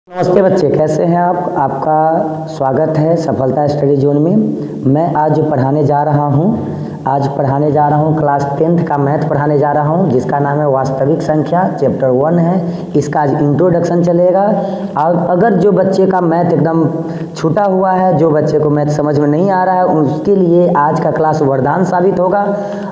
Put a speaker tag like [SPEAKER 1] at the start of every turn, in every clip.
[SPEAKER 1] नमस्ते बच्चे, कैसे हैं आप? आपका स्वागत है सफलता स्टडी जोन में। मैं आज जो पढ़ाने जा रहा हूँ क्लास 10th का मैथ पढ़ाने जा रहा हूँ, जिसका नाम है वास्तविक संख्या, चैप्टर 1 है। इसका आज इंट्रोडक्शन चलेगा। और अगर जो बच्चे का मैथ एकदम छूटा हुआ है, जो बच्चे को मैथ समझ में नहीं आ रहा है, उसके लिए आज का क्लास वरदान साबित होगा।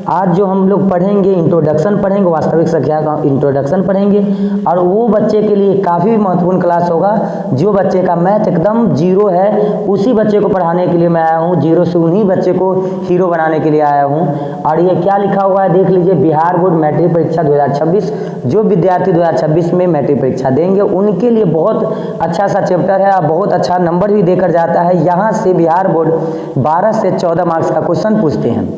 [SPEAKER 1] आज जो हम लोग पढ़ेंगे इंट्रोडक्शन पढ़ेंगे, वास्तविक संख्या का इंट्रोडक्शन पढ़ेंगे, और वो बच्चे के लिए काफ़ी महत्वपूर्ण क्लास होगा। जो बच्चे का मैथ एकदम जीरो है, उसी बच्चे को पढ़ाने के लिए मैं आया हूँ। जीरो से उन्हीं बच्चे को हीरो बनाने के लिए आया हूँ। और ये क्या लिखा हुआ है देख लीजिए, बिहार बोर्ड मैट्रिक परीक्षा 2026। जो विद्यार्थी 2026 में मैट्रिक परीक्षा देंगे उनके लिए बहुत अच्छा सा चैप्टर है और बहुत अच्छा नंबर भी देकर जाता है। यहाँ से बिहार बोर्ड 12 से 14 मार्क्स का क्वेश्चन पूछते हैं।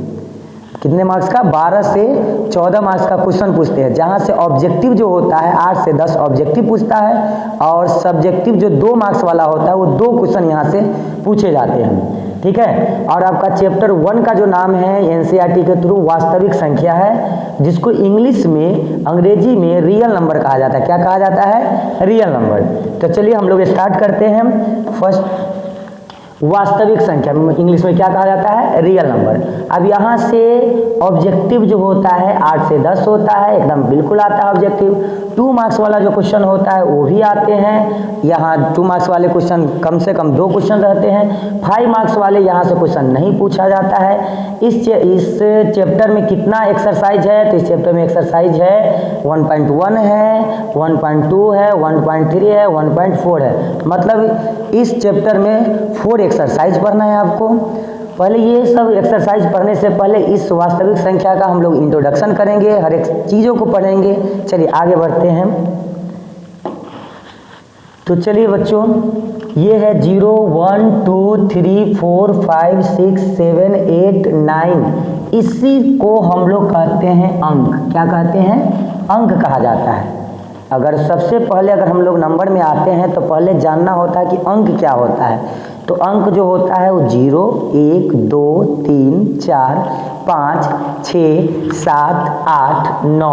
[SPEAKER 1] कितने मार्क्स का? 12 से 14 मार्क्स का क्वेश्चन पूछते हैं, जहाँ से ऑब्जेक्टिव जो होता है 8 से 10 ऑब्जेक्टिव पूछता है, और सब्जेक्टिव जो 2 मार्क्स वाला होता है वो 2 क्वेश्चन यहाँ से पूछे जाते हैं। ठीक है। और आपका चैप्टर 1 का जो नाम है एनसीईआरटी के थ्रू वास्तविक संख्या है, जिसको इंग्लिश में अंग्रेजी में रियल नंबर कहा जाता है। क्या कहा जाता है? Real number. तो चलिए हम लोग स्टार्ट करते हैं। फर्स्ट, वास्तविक संख्या इंग्लिश में क्या कहा जाता है? Real number. अब यहाँ से ऑब्जेक्टिव जो होता है 8 से 10 होता है, एकदम बिल्कुल आता है ऑब्जेक्टिव। 2 मार्क्स वाला जो क्वेश्चन होता है वो भी आते हैं। यहाँ 2 मार्क्स वाले क्वेश्चन कम से कम 2 क्वेश्चन रहते हैं। 5 मार्क्स वाले यहाँ से क्वेश्चन नहीं पूछा जाता है। इस चैप्टर में कितना एक्सरसाइज है? तो इस चैप्टर में एक्सरसाइज है 1.1 है, 1.2 है, 1.3 है, 1.4 है। मतलब इस चैप्टर में 4 एक्सरसाइज पढ़ना है आपको। पहले ये सब एक्सरसाइज पढ़ने से पहले इस वास्तविक संख्या का हम लोग इंट्रोडक्शन करेंगे, हर एक चीज़ों को पढ़ेंगे। चलिए आगे बढ़ते हैं। तो चलिए बच्चों, ये है 0, 1, 2, 3, 4, 5, 6, 7, 8, 9। इसी को हम लोग कहते हैं अंक। क्या कहते हैं? अंक कहा जाता है। अगर सबसे पहले अगर हम लोग नंबर में आते हैं तो पहले जानना होता है कि अंक क्या होता है। तो अंक जो होता है वो 0, 1, 2, 3, 4, 5, 6, 7, 8, 9,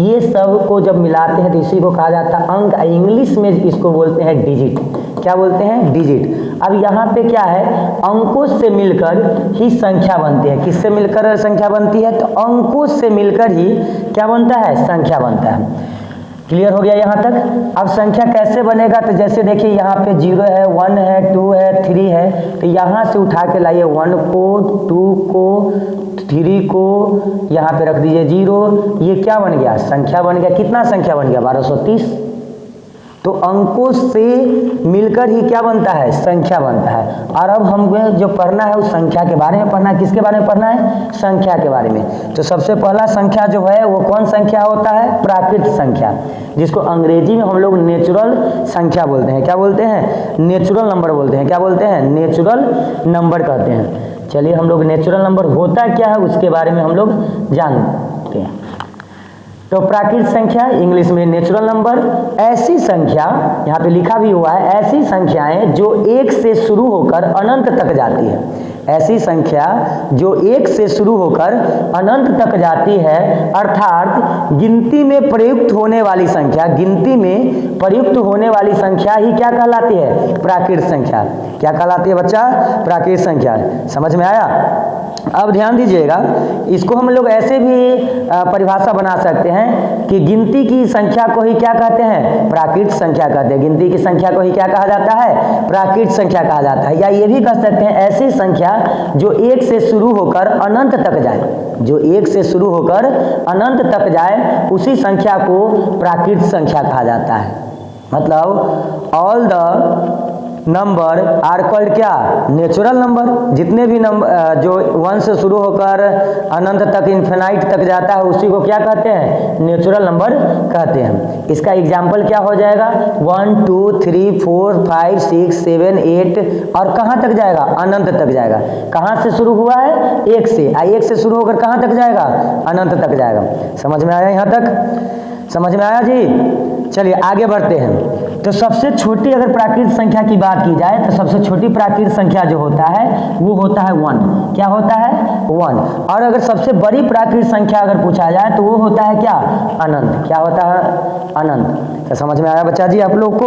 [SPEAKER 1] ये सब को जब मिलाते हैं तो इसी को कहा जाता है अंक। इंग्लिश में इसको बोलते हैं डिजिट। क्या बोलते हैं? डिजिट। अब यहाँ पे क्या है, अंकों से मिलकर ही संख्या बनती है। किससे मिलकर संख्या बनती है? तो अंकों से मिलकर ही क्या बनता है? संख्या बनता है। क्लियर हो गया यहाँ तक? अब संख्या कैसे बनेगा? तो जैसे देखिए यहाँ पे 0 है, 1 है, 2 है, 3 है, तो यहाँ से उठा के लाइए 1 को, 2 को, 3 को, यहाँ पे रख दीजिए 0। ये क्या बन गया? संख्या बन गया। कितना संख्या बन गया? 1230। तो अंकों से मिलकर ही क्या बनता है? संख्या बनता है। और अब हमें जो पढ़ना है उस संख्या के बारे में पढ़ना है। किसके बारे में पढ़ना है? संख्या के बारे में। तो सबसे पहला संख्या जो है वो कौन संख्या होता है? प्राकृत संख्या, जिसको अंग्रेजी में हम लोग नेचुरल संख्या बोलते हैं। क्या बोलते हैं? नेचुरल नंबर बोलते हैं। क्या बोलते हैं? नेचुरल नंबर कहते हैं। चलिए हम लोग नेचुरल नंबर होता क्या है उसके बारे में हम लोग जानते हैं। तो प्राकृत संख्या इंग्लिश में नेचुरल नंबर, ऐसी संख्या, यहाँ पे लिखा भी हुआ है, ऐसी संख्याएं जो 1 से शुरू होकर अनंत तक जाती है। ऐसी संख्या जो 1 से शुरू होकर अनंत तक जाती है, अर्थात गिनती में प्रयुक्त होने वाली संख्या, गिनती में प्रयुक्त होने वाली संख्या ही क्या कहलाती है? प्राकृत संख्या। क्या कहलाती है बच्चा? प्राकृत संख्या। समझ में आया? अब ध्यान दीजिएगा, इसको हम लोग ऐसे भी परिभाषा बना सकते हैं कि गिनती की संख्या को ही क्या कहते हैं? प्राकृत संख्या कहते हैं। गिनती की संख्या को ही क्या कहा जाता है? प्राकृत संख्या कहा जाता है। या ये भी कह सकते हैं ऐसी संख्या जो 1 से शुरू होकर अनंत तक जाए, जो 1 से शुरू होकर अनंत तक जाए, उसी संख्या को प्राकृत संख्या कहा जाता है। मतलब all the number are called क्या? Natural number. जितने भी नंबर जो 1 से शुरू होकर अनंत तक, इन्फिनाइट तक जाता है, उसी को क्या कहते हैं? नेचुरल नंबर कहते हैं। इसका एग्जाम्पल क्या हो जाएगा? 1, 2, 3, 4, 5, 6, 7, 8, और कहाँ तक जाएगा? अनंत तक जाएगा। कहाँ से शुरू हुआ है? 1 से। 1 से शुरू होकर कहाँ तक जाएगा? अनंत तक जाएगा। समझ में आया यहाँ तक? समझ में आया जी? चलिए आगे बढ़ते हैं। तो सबसे छोटी अगर प्राकृत संख्या की बात की जाए तो सबसे छोटी प्राकृत संख्या जो होता है वो होता है 1। क्या होता है? 1। और अगर सबसे बड़ी प्राकृत संख्या अगर पूछा जाए तो वो होता है क्या? अनंत। क्या होता है? अनंत। तो समझ में आया बच्चा जी आप लोग को?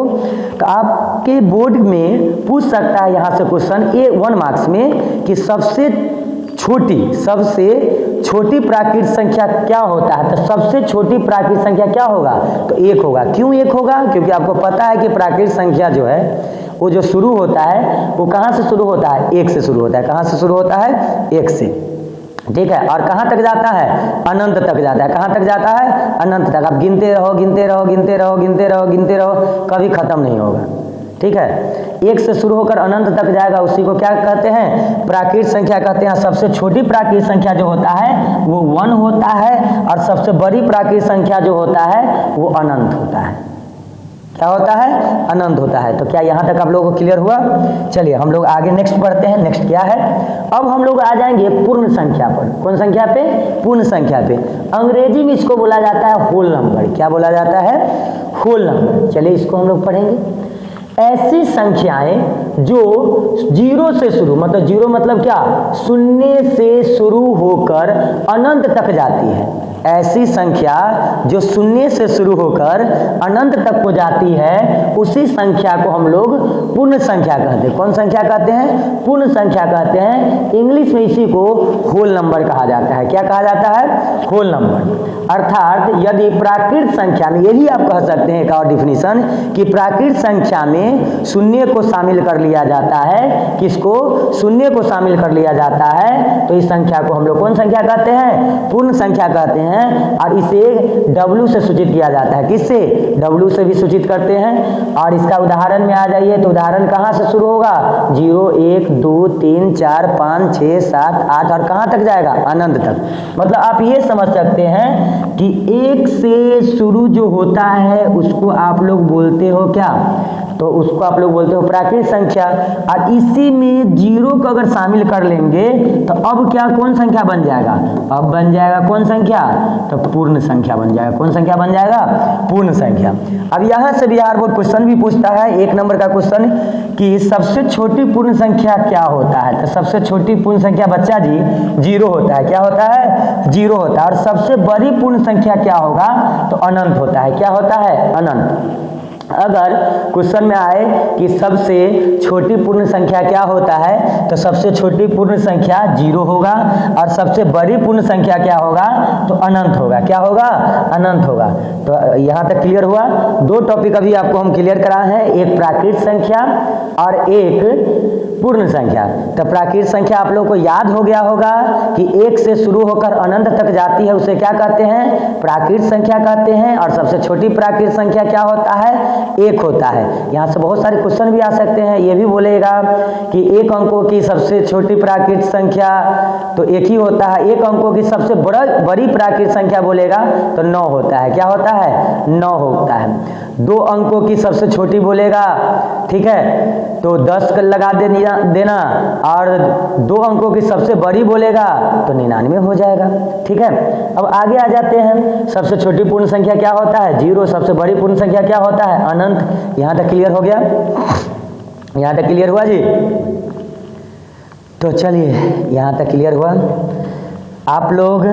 [SPEAKER 1] तो आपके बोर्ड में पूछ सकता है यहाँ से क्वेश्चन 1 मार्क्स में कि सबसे छोटी प्राकृत संख्या क्या होता है? तो सबसे छोटी प्राकृत संख्या क्या होगा? तो 1 होगा। क्यों 1 होगा? क्योंकि आपको पता है कि प्राकृत संख्या जो है वो जो शुरू होता है वो कहाँ से शुरू होता है? 1 से शुरू होता है। कहाँ से शुरू होता है? 1 से। ठीक है। और कहाँ तक जाता है? अनंत तक जाता है। कहाँ तक जाता है? अनंत तक। आप गिनते रहो, गिनते रहो, गिनते रहो, गिनते रहो, गिनते रहो, कभी खत्म नहीं होगा। ठीक है। 1 से शुरू होकर अनंत तक जाएगा, उसी को क्या कहते हैं? प्राकृत संख्या कहते हैं। सबसे छोटी प्राकृत संख्या जो होता है वो 1 होता है और सबसे बड़ी प्राकृत संख्या जो होता है वो अनंत होता है। क्या होता है? अनंत होता है। तो क्या यहाँ तक आप लोगों को क्लियर हुआ? चलिए हम लोग आगे नेक्स्ट पढ़ते हैं। नेक्स्ट क्या है? अब हम लोग आ जाएंगे पूर्ण संख्या पर। कौन संख्या पे? पूर्ण संख्या पे। अंग्रेजी में इसको बोला जाता है होल नंबर। क्या बोला जाता है? Whole number. चलिए इसको हम लोग पढ़ेंगे। ऐसी संख्याएं जो 0 से शुरू, मतलब 0 मतलब क्या? 0 से शुरू होकर अनंत तक जाती है। ऐसी संख्या जो 0 से शुरू होकर अनंत तक को जाती है उसी संख्या को हम लोग पूर्ण संख्या कहते हैं। कौन संख्या कहते हैं? पूर्ण संख्या कहते हैं। इंग्लिश में इसी को होल नंबर कहा जाता है। क्या कहा जाता है? Whole number. अर्थात यदि प्राकृत संख्या में, यही आप कह सकते हैं एक और डिफिनीशन, कि प्राकृत संख्या में 0 को शामिल कर लिया जाता है। किसको? 0 को शामिल कर लिया जाता है तो इस संख्या को हम लोग कौन संख्या कहते हैं? पूर्ण संख्या कहते हैं। और इसे W से सूचित किया जाता है। किससे? W से भी सूचित करते हैं। और इसका उदाहरण में आ जाइए तो उदाहरण कहाँ से शुरू होगा? 0, 1, 2, 3, 4, 5, 6, 7, 8 और कहाँ तक जाएगा? अनंत तक। मतलब आप ये समझ सकते हैं कि 1 से शुरू जो होता है उसको आप लोग बोलते हो क्या? तो उसको आप लोग बोलते हो प्राकृत संख्या। और इसी में 0 को अगर शामिल कर लेंगे तो अब क्या कौन संख्या बन जाएगा? अब बन जाएगा कौन संख्या? तो पूर्ण संख्या बन जाएगा। कौन संख्या बन जाएगा? पूर्ण संख्या। अब यहाँ से बिहार बोर्ड क्वेश्चन भी पूछता है 1 नंबर का क्वेश्चन कि सबसे छोटी पूर्ण संख्या क्या होता है? तो सबसे छोटी पूर्ण संख्या बच्चा जी 0 होता है। क्या होता है? 0 होता है। और सबसे बड़ी पूर्ण संख्या क्या होगा? तो अनंत होता है। क्या होता है? अनंत। अगर क्वेश्चन में आए कि सबसे छोटी पूर्ण संख्या क्या होता है तो सबसे छोटी पूर्ण संख्या 0 होगा और सबसे बड़ी पूर्ण संख्या क्या होगा? तो अनंत होगा। क्या होगा? अनंत होगा। तो यहाँ तक क्लियर हुआ। 2 टॉपिक अभी आपको हम क्लियर कराए हैं, एक प्राकृत संख्या और एक पूर्ण संख्या। तो प्राकृत संख्या आप लोगों को याद हो गया होगा कि 1 से शुरू होकर अनंत तक जाती है, उसे क्या कहते हैं? प्राकृत संख्या कहते हैं। और सबसे छोटी प्राकृत संख्या क्या होता है? 1 होता है। यहाँ से बहुत सारे क्वेश्चन भी आ सकते हैं। ये भी बोलेगा कि 1 अंकों की सबसे छोटी प्राकृत संख्या तो 1 ही होता है। 1 अंकों की सबसे बड़ी प्राकृत संख्या बोलेगा तो 9 होता है। क्या होता है? 9 होता है। 2 अंकों की सबसे छोटी बोलेगा, ठीक है, तो 10 लगा देना और 2 अंकों की सबसे बड़ी बोलेगा तो 99 हो जाएगा। ठीक है। अब आगे आ जाते हैं। सबसे छोटी पूर्ण संख्या क्या होता है? 0। सबसे बड़ी पूर्ण संख्या क्या होता है? अनंत। यहाँ तक क्लियर हो गया? यहाँ तक क्लियर हुआ जी? तो चलिए यहाँ तक क्लियर हुआ। आप लोग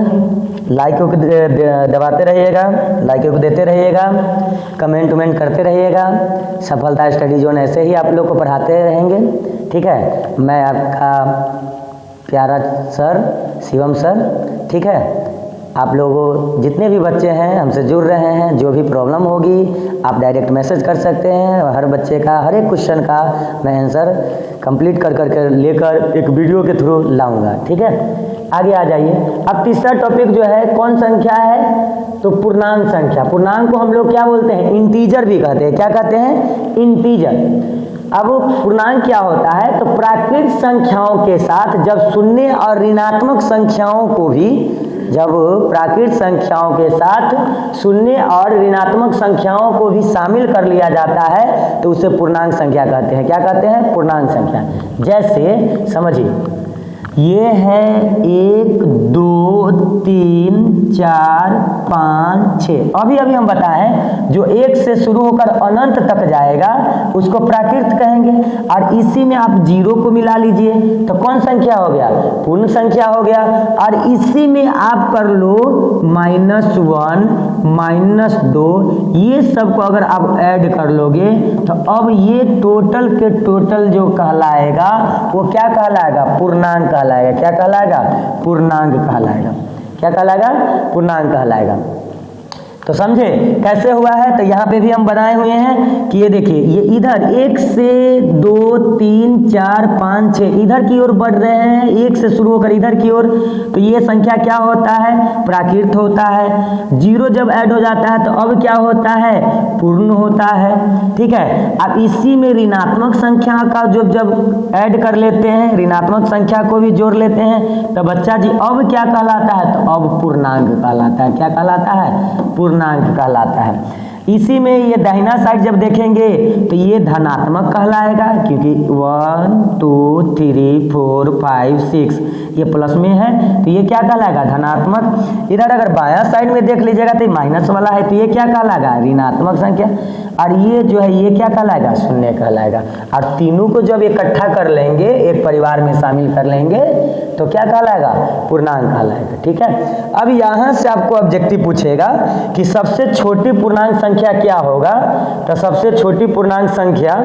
[SPEAKER 1] लाइक को दबाते रहिएगा, लाइक को देते रहिएगा, कमेंट वमेंट करते रहिएगा। सफलता स्टडी जोन ऐसे ही आप लोग को पढ़ाते रहेंगे। ठीक है। मैं आपका प्यारा सर शिवम सर। ठीक है। आप लोगों जितने भी बच्चे हैं हमसे जुड़ रहे हैं, जो भी प्रॉब्लम होगी आप डायरेक्ट मैसेज कर सकते हैं। हर बच्चे का हर एक क्वेश्चन का मैं आंसर कंप्लीट कर लेकर एक वीडियो के थ्रू लाऊंगा। ठीक है। आगे आ जाइए। अब तीसरा टॉपिक जो है कौन संख्या है? तो पूर्णांक संख्या। पूर्णांक को हम लोग क्या बोलते हैं? इंटीजर भी कहते हैं। क्या कहते हैं? इंटीजर। अब पूर्णांक क्या होता है? तो प्राकृत संख्याओं के साथ जब शून्य और ऋणात्मक संख्याओं को भी, जब प्राकृत संख्याओं के साथ शून्य और ऋणात्मक संख्याओं को भी शामिल कर लिया जाता है तो उसे पूर्णांक संख्या कहते हैं। क्या कहते हैं? पूर्णांक संख्या। जैसे समझिए ये है 1 2 3 4 5 6। अभी हम बताएं जो 1 से शुरू होकर अनंत तक जाएगा उसको प्राकृत कहेंगे, और इसी में आप 0 को मिला लीजिए तो कौन संख्या हो गया? पूर्ण संख्या हो गया। और इसी में आप कर लो -1 -2, ये सब को अगर आप ऐड कर लोगे तो अब ये टोटल के टोटल जो कहलाएगा वो क्या कहलाएगा? पूर्णांक कहलाएगा। क्या कहलाएगा? पूर्णांक कहलाएगा। क्या कहलाएगा? पूर्णांक कहलाएगा। तो समझे कैसे हुआ है? तो यहाँ पे भी हम बनाए हुए हैं कि ये देखिए, ये इधर 1 से 2 3 4 5 6 इधर की ओर बढ़ रहे हैं, 1 से शुरू होकर इधर की ओर, तो ये संख्या क्या होता है? प्राकृत होता है। 0 जब ऐड हो जाता है तो अब क्या होता है? पूर्ण होता है। ठीक है, अब इसी में ऋणात्मक संख्या का जब ऐड कर लेते हैं, ऋणात्मक संख्या को भी जोड़ लेते हैं, तो बच्चा जी अब क्या कहलाता है? तो अब पूर्णांक कहलाता है। क्या कहलाता है? पूर्णांक कहलाता है। इसी में ये दाहिना साइड जब देखेंगे तो ये धनात्मक कहलाएगा, क्योंकि 1 2 3 4 5 6 ये प्लस में है तो ये क्या कहलाएगा? धनात्मक। इधर अगर बायां साइड में देख लीजिएगा तो माइनस वाला है तो ये क्या कहलाएगा? ऋणात्मक संख्या। और ये जो है ये क्या कहलाएगा? शून्य कहलाएगा। और तीनों को जब इकट्ठा कर लेंगे, एक परिवार में शामिल कर लेंगे तो क्या कहलाएगा? पूर्णांक कहलाएगा। ठीक है, अब यहाँ से आपको ऑब्जेक्टिव पूछेगा कि सबसे छोटी पूर्णांक संख्या क्या होगा? तो सबसे छोटी पूर्णांक संख्या,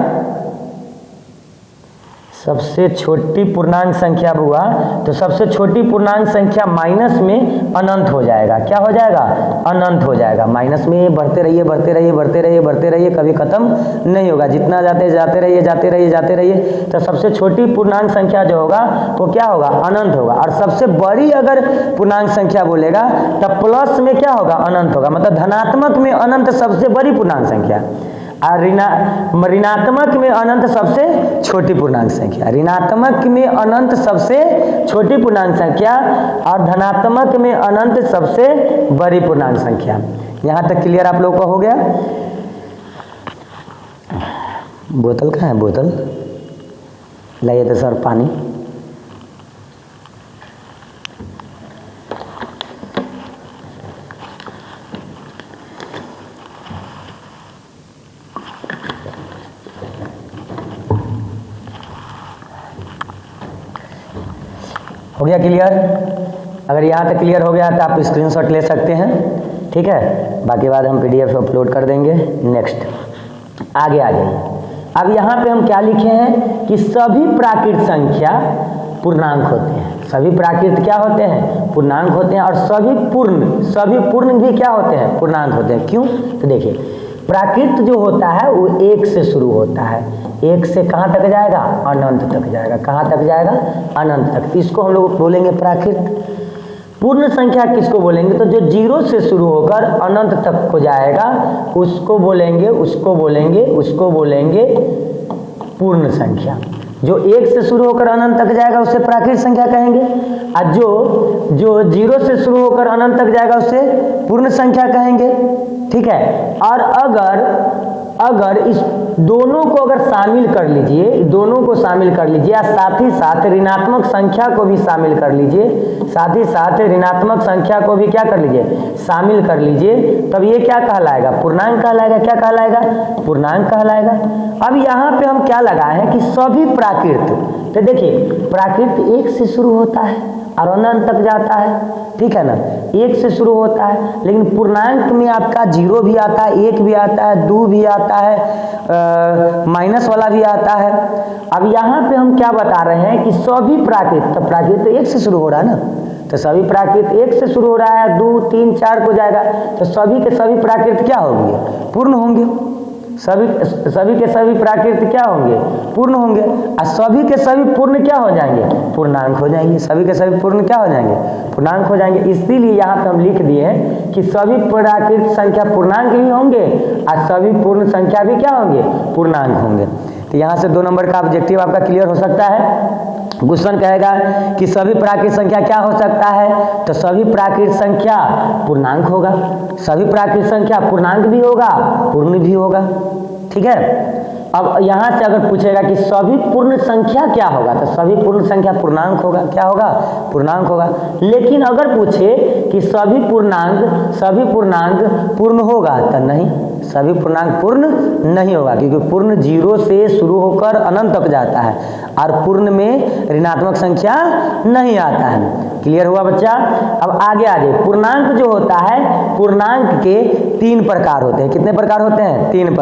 [SPEAKER 1] सबसे छोटी पूर्णांक संख्या हुआ तो सबसे छोटी पूर्णांक संख्या माइनस में अनंत हो जाएगा। क्या हो जाएगा? अनंत हो जाएगा। माइनस में बढ़ते रहिए बढ़ते रहिए बढ़ते रहिए बढ़ते रहिए, कभी खत्म नहीं होगा। जितना जाते रहिए जाते रहिए जाते रहिए, तो सबसे छोटी पूर्णांक संख्या जो होगा वो क्या होगा? अनंत होगा। और सबसे बड़ी अगर पूर्णांक संख्या बोलेगा तब प्लस में क्या होगा? अनंत होगा। मतलब धनात्मक में अनंत सबसे बड़ी पूर्णांक संख्या, और ऋणात्मक में अनंत सबसे छोटी पूर्णांक संख्या। ऋणात्मक में अनंत सबसे छोटी पूर्णांक संख्या और धनात्मक में अनंत सबसे बड़ी पूर्णांक संख्या। यहाँ तक क्लियर आप लोगों को हो गया? बोतल कहाँ है? बोतल लाइए तो सर पानी। हो गया क्लियर? अगर यहाँ तक क्लियर हो गया तो आप स्क्रीनशॉट ले सकते हैं। ठीक है, बाकी बाद हम PDF अपलोड कर देंगे। नेक्स्ट आगे आ जाइए। अब यहाँ पे हम क्या लिखे हैं कि सभी प्राकृत संख्या पूर्णांक होते हैं। सभी प्राकृत क्या होते हैं? पूर्णांक होते हैं। और सभी पूर्ण भी क्या होते हैं? पूर्णांक होते हैं। क्यों? तो देखिए, प्राकृत जो होता है वो 1 से शुरू होता है। 1 से कहाँ तक जाएगा? अनंत तक जाएगा। कहाँ तक जाएगा? अनंत तक। इसको हम लोग बोलेंगे प्राकृत। पूर्ण संख्या किसको बोलेंगे? तो जो 0 से शुरू होकर अनंत तक को जाएगा उसको बोलेंगे पूर्ण संख्या। जो 1 से शुरू होकर अनंत तक जाएगा उसे प्राकृत संख्या कहेंगे, और जो 0 से शुरू होकर अनंत तक जाएगा उसे पूर्ण संख्या कहेंगे। ठीक है, और अगर इस दोनों को अगर शामिल कर लीजिए, दोनों को शामिल कर लीजिए, और साथ ही साथ ऋणात्मक संख्या को भी शामिल कर लीजिए, साथ ही साथ ऋणात्मक संख्या को भी क्या कर लीजिए? शामिल कर लीजिए, तब ये क्या कहलाएगा? पूर्णांक कहलाएगा। क्या कहलाएगा? पूर्णांक कहलाएगा। अब यहाँ पे हम क्या लगाए हैं कि सभी प्राकृत, तो देखिए प्राकृत 1 से शुरू होता है और अनंत तक जाता है। ठीक है ना, 1 से शुरू होता है, लेकिन पूर्णांक में आपका 0 भी आता है, 1 भी आता है, 2 भी आता है, माइनस वाला भी आता है। अब यहाँ पे हम क्या बता रहे हैं कि सभी प्राकृत, तो प्राकृत तो 1 से शुरू हो रहा है ना, तो सभी प्राकृत 1 से शुरू हो रहा है, 2 3 4 को जाएगा, तो सभी के सभी प्राकृत क्या होंगे? पूर्ण होंगे। सभी के सभी प्राकृत क्या होंगे? पूर्ण होंगे। और सभी के सभी पूर्ण क्या हो जाएंगे? पूर्णांक हो जाएंगे। सभी के सभी पूर्ण क्या हो जाएंगे? पूर्णांक हो जाएंगे। इसीलिए यहाँ पे हम लिख दिए हैं कि सभी प्राकृत संख्या पूर्णांक भी होंगे और सभी पूर्ण संख्या भी क्या होंगे? पूर्णांक होंगे। तो यहाँ से 2 नंबर का ऑब्जेक्टिव आपका क्लियर हो सकता है। क्वेश्चन कहेगा कि सभी प्राकृत संख्या क्या हो सकता है? तो सभी प्राकृत संख्या पूर्णांक होगा। सभी प्राकृत संख्या पूर्णांक भी होगा, पूर्ण भी होगा। ठीक है, अब यहाँ से अगर पूछेगा कि सभी पूर्ण संख्या क्या होगा, तो सभी पूर्ण संख्या पूर्णांक होगा। क्या होगा? पूर्णांक होगा। लेकिन अगर पूछे कि सभी पूर्णांक पूर्ण होगा, तो नहीं, सभी पूर्णांक पूर्ण नहीं होगा, क्योंकि पूर्ण 0 से शुरू होकर अनंत तक जाता है और पूर्ण में ऋणात्मक संख्या नहीं आता है। क्लियर हुआ बच्चा? अब आगे पूर्णांक जो होता है, पूर्णांक के 3 प्रकार होते हैं। कितने प्रकार होते हैं? 3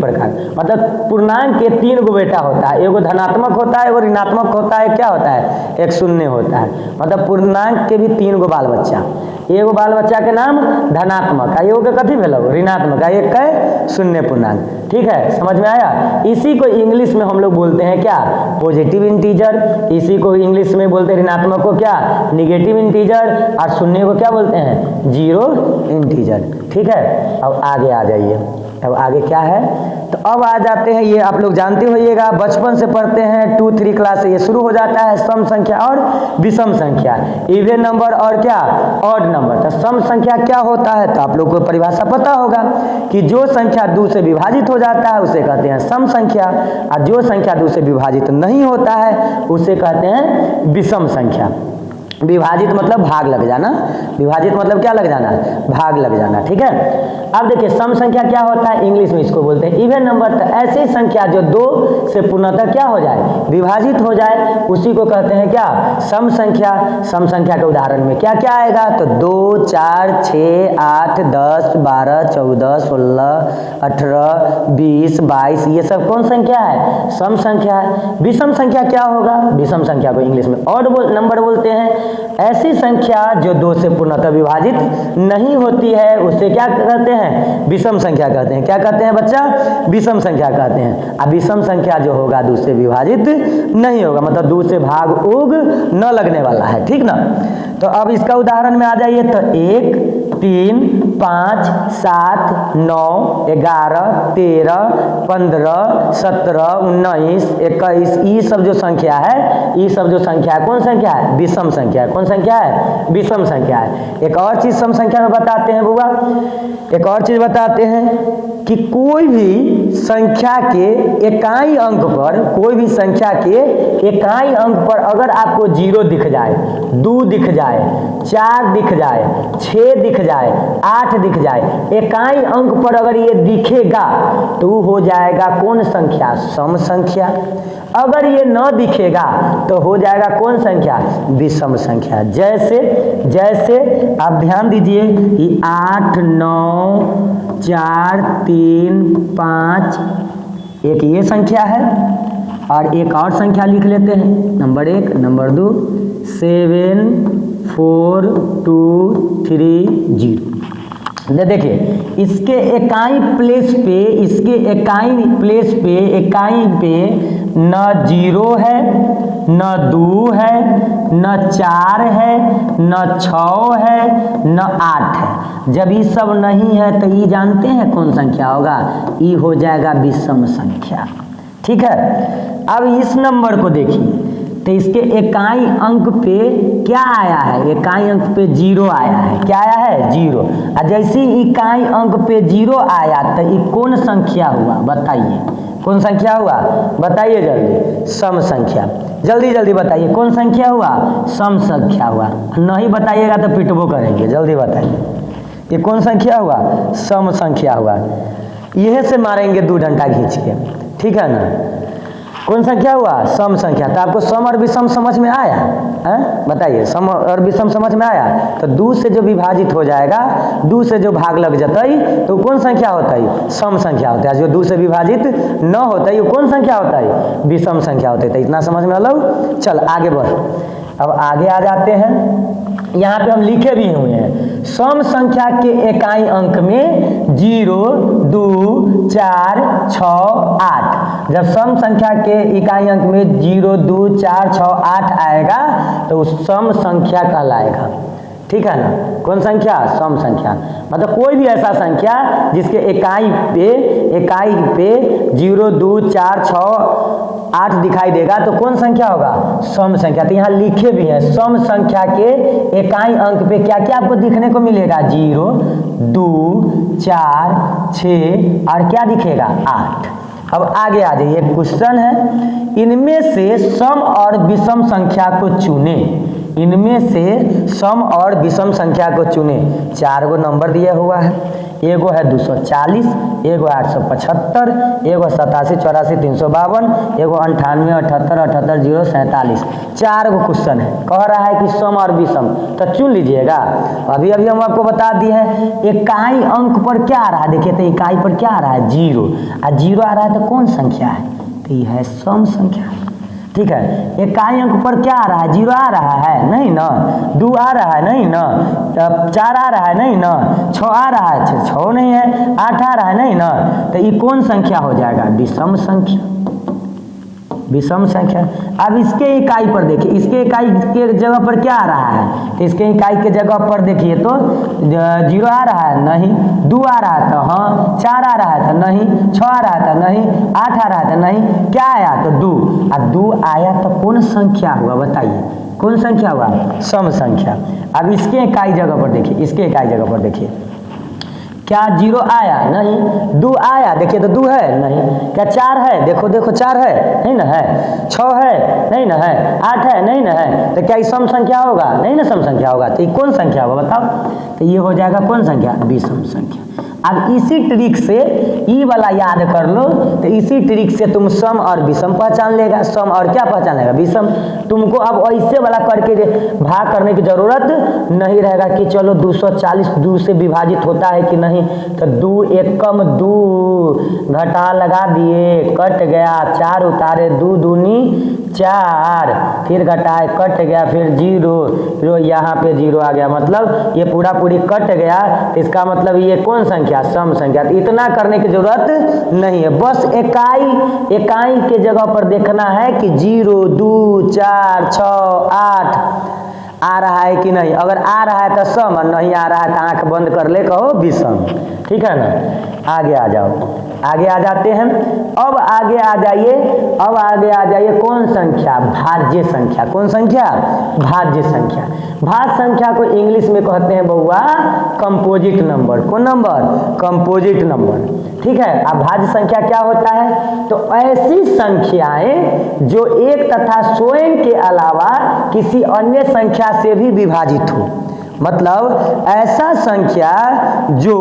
[SPEAKER 1] प्रकार। मतलब पूर्णांक के 3 गो बेटा होता है, एगो धनात्मक होता है, एगो ऋणात्मक होता है, क्या होता है? एक शून्य होता है। मतलब पूर्णांक के भी 3 गो बाल बच्चा। एगो बाल बच्चा के नाम धनात्मक, एगो के कथी भेलो? ऋणात्मक, एक है शून्य पूर्णांक। ठीक है, समझ में आया? इसी को इंग्लिश में हम लोग बोलते हैं क्या? Positive integer. इसी को इंग्लिश में बोलते हैं ऋणात्मक को क्या? Negative integer. और शून्य को क्या बोलते हैं? Zero integer. ठीक है, अब आगे आ जाइए। अब आगे क्या है? तो अब आ जाते हैं, ये आप लोग जानते होइएगा, बचपन से पढ़ते हैं, 2-3 क्लास से ये शुरू हो जाता है, सम संख्या और विषम संख्या, इवन नंबर और क्या? Odd number. तो सम संख्या क्या होता है? तो आप लोग को परिभाषा पता होगा कि जो संख्या 2 से विभाजित हो जाता है उसे कहते हैं सम संख्या, और जो संख्या 2 से विभाजित नहीं होता है उसे कहते हैं विषम संख्या। विभाजित मतलब भाग लग जाना, विभाजित मतलब क्या लग जाना? भाग लग जाना। ठीक है, अब देखिए सम संख्या क्या होता है? इंग्लिश में इसको बोलते हैं इवन नंबर। तो ऐसी संख्या जो 2 से पूर्णतः क्या हो जाए? विभाजित हो जाए, उसी को कहते हैं क्या? सम संख्या। सम संख्या के उदाहरण में क्या क्या आएगा? तो 2, 4, 6, 8, 10, 12, 14, 16, 18, 20, 22, ये सब कौन संख्या है? सम संख्या है। विषम संख्या क्या होगा? विषम संख्या को इंग्लिश में ऑड नंबर बोलते हैं। ऐसी संख्या जो 2 से पूर्णतः विभाजित नहीं होती है उसे क्या कहते हैं? विषम संख्या कहते हैं। क्या कहते हैं बच्चा? विषम संख्या कहते हैं। अब विषम संख्या जो होगा 2 से विभाजित नहीं होगा, मतलब 2 से भाग उग न लगने वाला है। ठीक ना? तो अब इसका उदाहरण में आ जाइए। तो 1, 3, 5, 7, 9, 11, 13, 15, 17, 19, 21, ये सब जो संख्या है, ये सब जो संख्या है कौन संख्या है? विषम संख्या है। कौन संख्या है? विषम संख्या है। एक और चीज सम संख्या में बताते हैं बुआ, एक और चीज बताते हैं कि कोई भी संख्या के इकाई अंक पर, कोई भी संख्या के इकाई अंक पर अगर आपको 0 दिख जाए, 2 दिख जाए, 4 दिख जाए, 6 दिख जाए, 8 दिख जाए, इकाई अंक पर अगर ये दिखेगा तो हो जाएगा कौन संख्या? सम संख्या। अगर ये न दिखेगा तो हो जाएगा कौन संख्या? विषम संख्या। जैसे जैसे आप ध्यान दीजिए, ये 8, 9, 4, 3, 5, एक ये संख्या है और एक और संख्या लिख लेते हैं, नंबर 1, नंबर 2, 7, 4, 2, 3, 0। देखिए इसके इकाई प्लेस पे, इसके इकाई प्लेस पे, इकाई पे न 0 है, न 2 है, न 4 है, न 6 है, न 8 है। जब ये सब नहीं है तो ये जानते हैं कौन संख्या होगा? ये हो जाएगा विषम संख्या। ठीक है, अब इस नंबर को देखिए, तो इसके इकाई अंक पे क्या आया है? इकाई अंक पे 0 आया है। क्या आया है? 0। और जैसे इकाई अंक पे 0 आया तो ये कौन संख्या हुआ? बताइए कौन संख्या हुआ? बताइए जल्दी। सम संख्या। जल्दी जल्दी बताइए कौन संख्या हुआ? सम संख्या हुआ। नहीं बताइएगा तो पिटबो करेंगे। जल्दी बताइए ये कौन संख्या हुआ? सम संख्या हुआ। यह से मारेंगे 2 डंडा खींच के। ठीक है ना? कौन संख्या हुआ? सम संख्या। तो आपको सम और विषम समझ में आया है? बताइए, सम और विषम समझ में आया? तो 2 से जो विभाजित हो जाएगा, 2 से जो भाग लग जतई तो कौन संख्या होता है? सम संख्या होता है। जो 2 से विभाजित न होता है वो कौन संख्या होता है? विषम संख्या होता है। तो इतना समझ में अलग। चल आगे बढ़। अब आगे आ जाते हैं, यहाँ पे हम लिखे भी हुए हैं, सम संख्या के इकाई अंक में 0, 2, 4, 6, 8। जब सम संख्या के इकाई अंक में 0, 2, 4, 6, 8 आएगा तो उस सम संख्या कहलाएगा। ठीक है ना? कौन संख्या? सम संख्या। मतलब कोई भी ऐसा संख्या जिसके इकाई पे 0, 2, 4, 6, 8 दिखाई देगा तो कौन संख्या होगा? सम संख्या। तो यहाँ लिखे भी हैं, सम संख्या के इकाई अंक पे क्या क्या आपको दिखने को मिलेगा? 0, 2, 4, 6 और क्या दिखेगा? 8। अब आगे आ जाइए, क्वेश्चन है, इनमें से सम और विषम संख्या को चुने। इनमें से सम और विषम संख्या को चुने। 4 गो नंबर दिया हुआ है, एगो है 240, एगो 875, एगो 87, 84, 352, एगो 98, 78, 78, 0, 47। 4 गो क्वेश्चन है, कह रहा है कि सम और विषम, तो चुन लीजिएगा। अभी अभी हम आपको बता दिए हैं इकाई अंक पर क्या आ रहा है। देखिए तो इकाई पर क्या आ रहा है, 0, और 0 आ रहा है तो कौन संख्या है, तो ये है सम संख्या। ठीक है, इकाई अंक पर क्या आ रहा है, 0 आ रहा है, नहीं ना, 2 आ रहा है, नहीं ना, 4 आ रहा है, नहीं ना, 6 आ रहा है, 6 नहीं है, 8 आ रहा है, नहीं ना, तो ये कौन संख्या हो जाएगा, विषम संख्या। विषम संख्या। अब इसके इकाई पर देखिए, इसके इकाई के जगह पर क्या आ रहा है, तो इसके इकाई के जगह पर देखिए तो 0 आ रहा है, नहीं, 2 आ रहा है तो हाँ, 4 आ रहा है तो नहीं, 6 आ रहा है तो नहीं, 8 आ रहा है तो नहीं, क्या आया तो 2, अब 2 आया तो कौन संख्या हुआ, बताइए कौन संख्या हुआ, सम संख्या। अब इसके इकाई जगह पर देखिए, इसके इकाई जगह पर देखिए, क्या 0 आया, नहीं, 2 आया, देखिए तो 2 है, नहीं, क्या 4 है, देखो देखो 4 है, नहीं ना है, 6 है, नहीं ना है, 8 है, नहीं ना है, तो क्या ये सम संख्या होगा, नहीं ना सम संख्या होगा, तो ये कौन संख्या होगा बताओ, तो ये हो जाएगा कौन संख्या, विषम संख्या। अब इसी ट्रिक से ई वाला याद कर लो, तो इसी ट्रिक से तुम सम और विषम पहचान लेगा, सम और क्या पहचान लेगा, विषम। तुमको अब ऐसे वाला करके भाग करने की जरूरत नहीं रहेगा कि चलो 240 2 से विभाजित होता है कि नहीं, तो 2 एकम 2 घटा लगा दिए, कट गया, 4 उतारे, 2 दूनी 4, फिर घटाए, कट गया, फिर 0, यहाँ पे 0 आ गया, मतलब ये पूरा पूरी कट गया, इसका मतलब ये कौन संख्या, सम संख्या। तो इतना करने की जरूरत नहीं है, बस इकाई के जगह पर देखना है कि 0, 2, 4, 6, 8 आ रहा है कि नहीं। अगर आ रहा है तो सम, और नहीं आ रहा है तो आंख बंद कर ले, कहो विषम। ठीक है ना, आगे आ जाओ, आगे आ जाते हैं। अब आगे आ जाइए, अब आगे आ जाइए कौन संख्या, भाज्य संख्या। कौन संख्या, भाज्य संख्या। भाज्य संख्या को इंग्लिश में कहते हैं बउआ कंपोजिट नंबर। कौन नंबर, कंपोजिट नंबर। ठीक है, अब भाज्य संख्या क्या होता है, तो ऐसी संख्याएं जो एक तथा स्वयं के अलावा किसी अन्य संख्या से भी विभाजित हो। मतलब ऐसा संख्या जो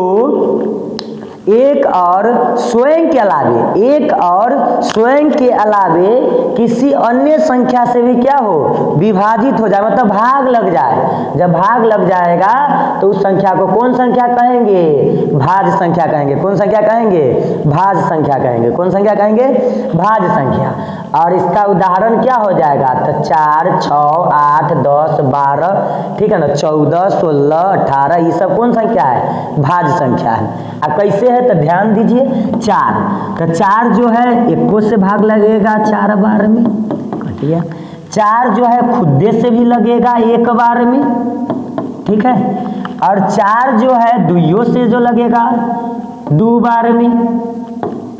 [SPEAKER 1] एक और स्वयं के अलावे किसी अन्य संख्या से भी क्या हो, विभाजित हो जाए, मतलब भाग लग जाए। जब भाग लग जाएगा तो उस संख्या को कौन संख्या कहेंगे, भाज्य संख्या कहेंगे। कौन संख्या कहेंगे, भाज्य संख्या कहेंगे। कौन संख्या कहेंगे, भाज्य संख्या। और इसका उदाहरण क्या हो जाएगा, तो 4, 6, 8, 10, 12, ठीक है ना, 14, 16, 18, ये सब कौन संख्या है, भाज्य संख्या है। अब कैसे है तो ध्यान दीजिए, 4, तो 4 जो है 1 से भाग लगेगा 4 बार में, कट गया। 4 जो है खुदे से भी लगेगा 1 बार में, ठीक है। और 4 जो है 2 से जो लगेगा 2 बार में,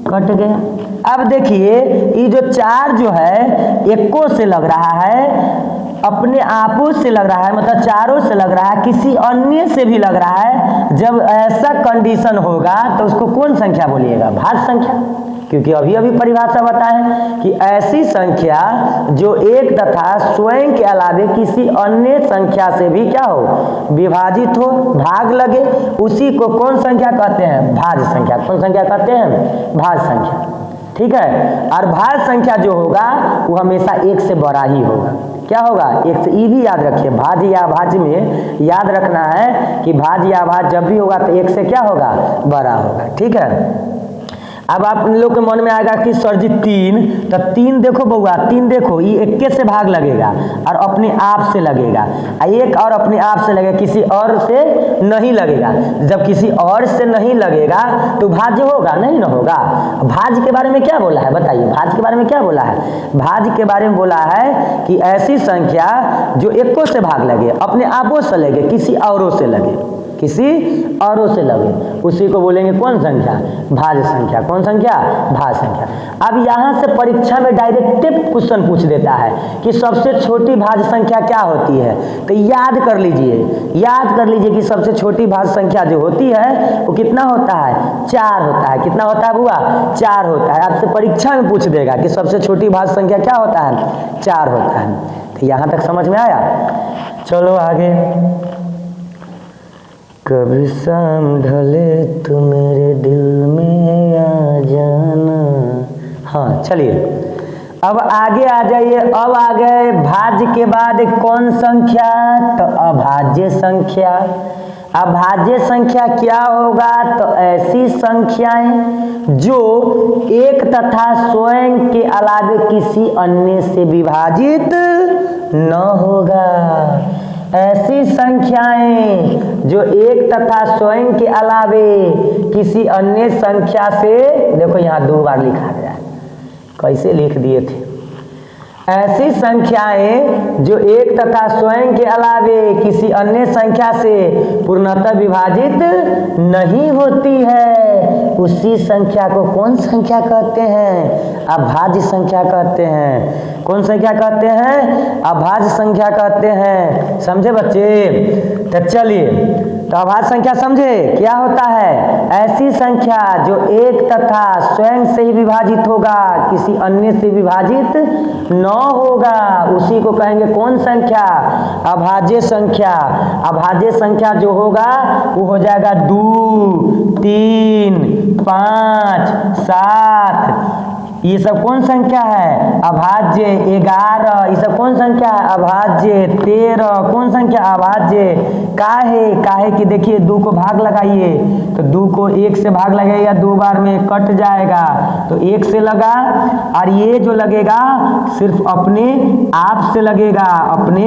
[SPEAKER 1] कट गया। अब देखिए ये जो 4 जो है 1 से लग रहा है, अपने आपों से लग रहा है, मतलब चारों से लग रहा है, किसी अन्य से भी लग रहा है। जब ऐसा कंडीशन होगा तो उसको कौन संख्या बोलिएगा, भाज्य संख्या। क्योंकि अभी अभी परिभाषा बताएं कि ऐसी संख्या जो एक तथा स्वयं के अलावे किसी अन्य संख्या से भी क्या हो, विभाजित हो, भाग लगे, उसी को कौन संख्या कहते हैं, भाज्य संख्या। कौन संख्या कहते हैं, भाज्य संख्या। ठीक है, और भाज्य संख्या जो होगा वो हमेशा 1 से बड़ा ही होगा। क्या होगा, 1 से। ये भी याद रखिए, भाज्य या अभाज्य में याद रखना है कि भाज्य या अभाज्य जब भी होगा तो 1 से क्या होगा, बड़ा होगा। ठीक है। अब आप लोग के मन में आएगा कि सर जी 3, तो 3 देखो बउआ, 3 देखो, ये 1 से भाग लगेगा और अपने आप से लगेगा, 1 और अपने आप से लगेगा, किसी और से नहीं लगेगा। जब किसी और से नहीं लगेगा तो भाज्य होगा, नहीं ना होगा। भाज्य के बारे में क्या बोला है, बताइए, भाज्य के बारे में क्या बोला है। भाज्य के बारे में बोला है कि ऐसी संख्या जो 1 से भाग लगे, अपने आपों से लगे, किसी औरों से लगे, किसी औरों से लगे, उसी को बोलेंगे कौन संख्या, भाज्य संख्या। कौन संख्या? भाज्य संख्या। अब यहाँ से परीक्षा में डायरेक्ट क्वेश्चन पूछ देता है कि सबसे छोटी भाज्य संख्या क्या होती है। तो याद कर लीजिए कि सबसे छोटी भाज्य संख्या जो होती है वो कितना होता है? 4 होता है। कितना होता है बुआ? 4 होता है। आपसे परीक्षा में पूछ देगा कि सबसे छोटी भाज्य संख्या क्या होता है? 4 होता है। तो यहाँ तक समझ में आया? चलो आगे। कभी शाम ढले तो मेरे दिल में आ जाना। हाँ चलिए अब आगे आ जाइए। अब आ गए भाज्य के बाद कौन संख्या? तो अभाज्य संख्या। अभाज्य संख्या क्या होगा? तो ऐसी संख्याएं जो एक तथा स्वयं के अलावे किसी अन्य से विभाजित न होगा। ऐसी संख्याएं जो एक तथा स्वयं के अलावे किसी अन्य संख्या से, देखो यहाँ 2 बार लिखा गया है, कैसे लिख दिए थे। ऐसी संख्याएं जो एक तथा स्वयं के अलावे किसी अन्य संख्या से पूर्णतः विभाजित नहीं होती है, उसी संख्या को कौन संख्या कहते हैं? अभाज्य संख्या कहते हैं। कौन संख्या कहते हैं? अभाज्य संख्या कहते हैं। समझे बच्चे? तो चलिए, तो अभाज्य संख्या समझे क्या होता है? ऐसी संख्या जो एक तथा स्वयं से ही विभाजित होगा, किसी अन्य से विभाजित न होगा, उसी को कहेंगे कौन संख्या? अभाज्य संख्या। अभाज्य संख्या जो होगा वो हो जाएगा 2, 3, 5, 7। ये सब कौन संख्या है? अभाज्य। 11 ये सब कौन संख्या है? अभाज्य। 13 कौन संख्या? अभाज्य। काहे कि देखिए 2 को भाग लगाइए तो 2 को 1 से भाग लगेगा, 2 बार में कट जाएगा, तो 1 से लगा, और ये जो लगेगा सिर्फ अपने आप से लगेगा, अपने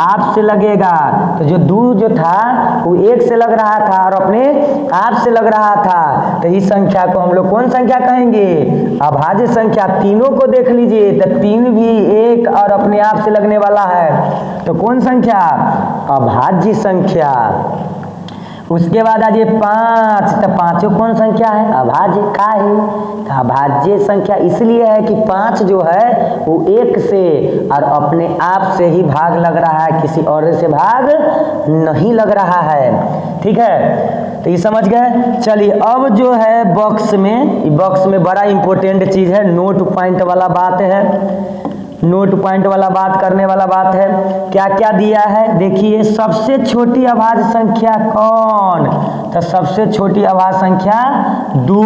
[SPEAKER 1] आप से लगेगा। तो जो 2 जो था वो 1 से लग रहा था और अपने आप से लग रहा था, तो इस संख्या को हम लोग कौन संख्या कहेंगे? अभाज्य संख्या। तीनों को देख लीजिए तो 3 भी 1 और अपने आप से लगने वाला है, तो कौन संख्या? अभाज्य संख्या। उसके बाद आ जाइए 5, तो 5 कौन संख्या है? अभाज्य। काहे? तो अभाज्य संख्या इसलिए है कि 5 जो है वो 1 से और अपने आप से ही भाग लग रहा है, किसी और से भाग नहीं लग रहा है। ठीक है, तो ये समझ गए। चलिए अब जो है बॉक्स में बड़ा इंपॉर्टेंट चीज है, नोट पॉइंट वाला बात है। नोट पॉइंट वाला बात करने वाला बात है। क्या क्या दिया है देखिए। सबसे छोटी अभाज्य संख्या कौन? तो सबसे छोटी अभाज्य संख्या 2।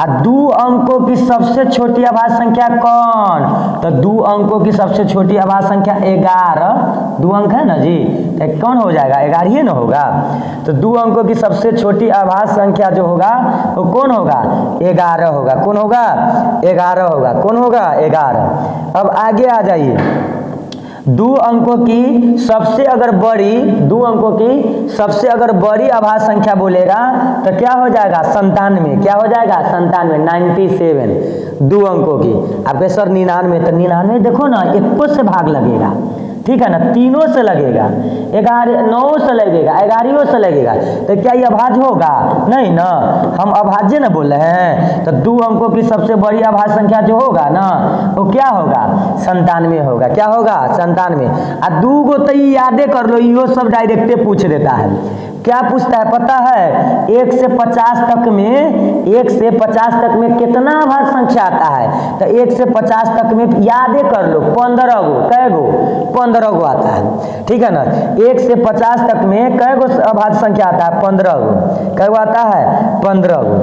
[SPEAKER 1] और 2 अंकों की सबसे छोटी अभाज्य संख्या कौन? तो 2 अंकों की सबसे छोटी अभाज्य संख्या 11। 2 अंक है ना जी, तो कौन हो जाएगा? 11 ही ना होगा। तो 2 अंकों की सबसे छोटी अभाज्य संख्या जो होगा वो कौन होगा? 11 होगा। कौन होगा? 11 होगा। कौन होगा? 11। अब आगे आ जाइए। 2 अंकों की सबसे अगर बड़ी अभाज्य संख्या बोलेगा तो क्या हो जाएगा? 97। क्या हो जाएगा? 97, 97। 2 अंकों की। आपके सर 99, तो 99 देखो ना 1 से भाग लगेगा, ठीक है ना, 3 से लगेगा, 9 से लगेगा, 11 से लगेगा, तो क्या ये अभाज्य होगा? नहीं ना, हम अभाज्य ना बोल रहे हैं। तो 2 अंकों की सबसे बड़ी अभाज्य संख्या जो होगा ना वो क्या होगा? 97 होगा। क्या होगा? 97। और 2 को तो यादे कर लो, यो सब डायरेक्टे पूछ देता है। क्या पूछता है पता है? 1 से 50 तक में कितना अभाज्य संख्या आता है? तो 1 से 50 तक में यादे कर लो 15 गो। कै गो? 15 गो आता है, ठीक है ना। 1 से 50 तक में कै गो अभाज्य संख्या आता है? 15 गो। कै गो आता है? 15 गो।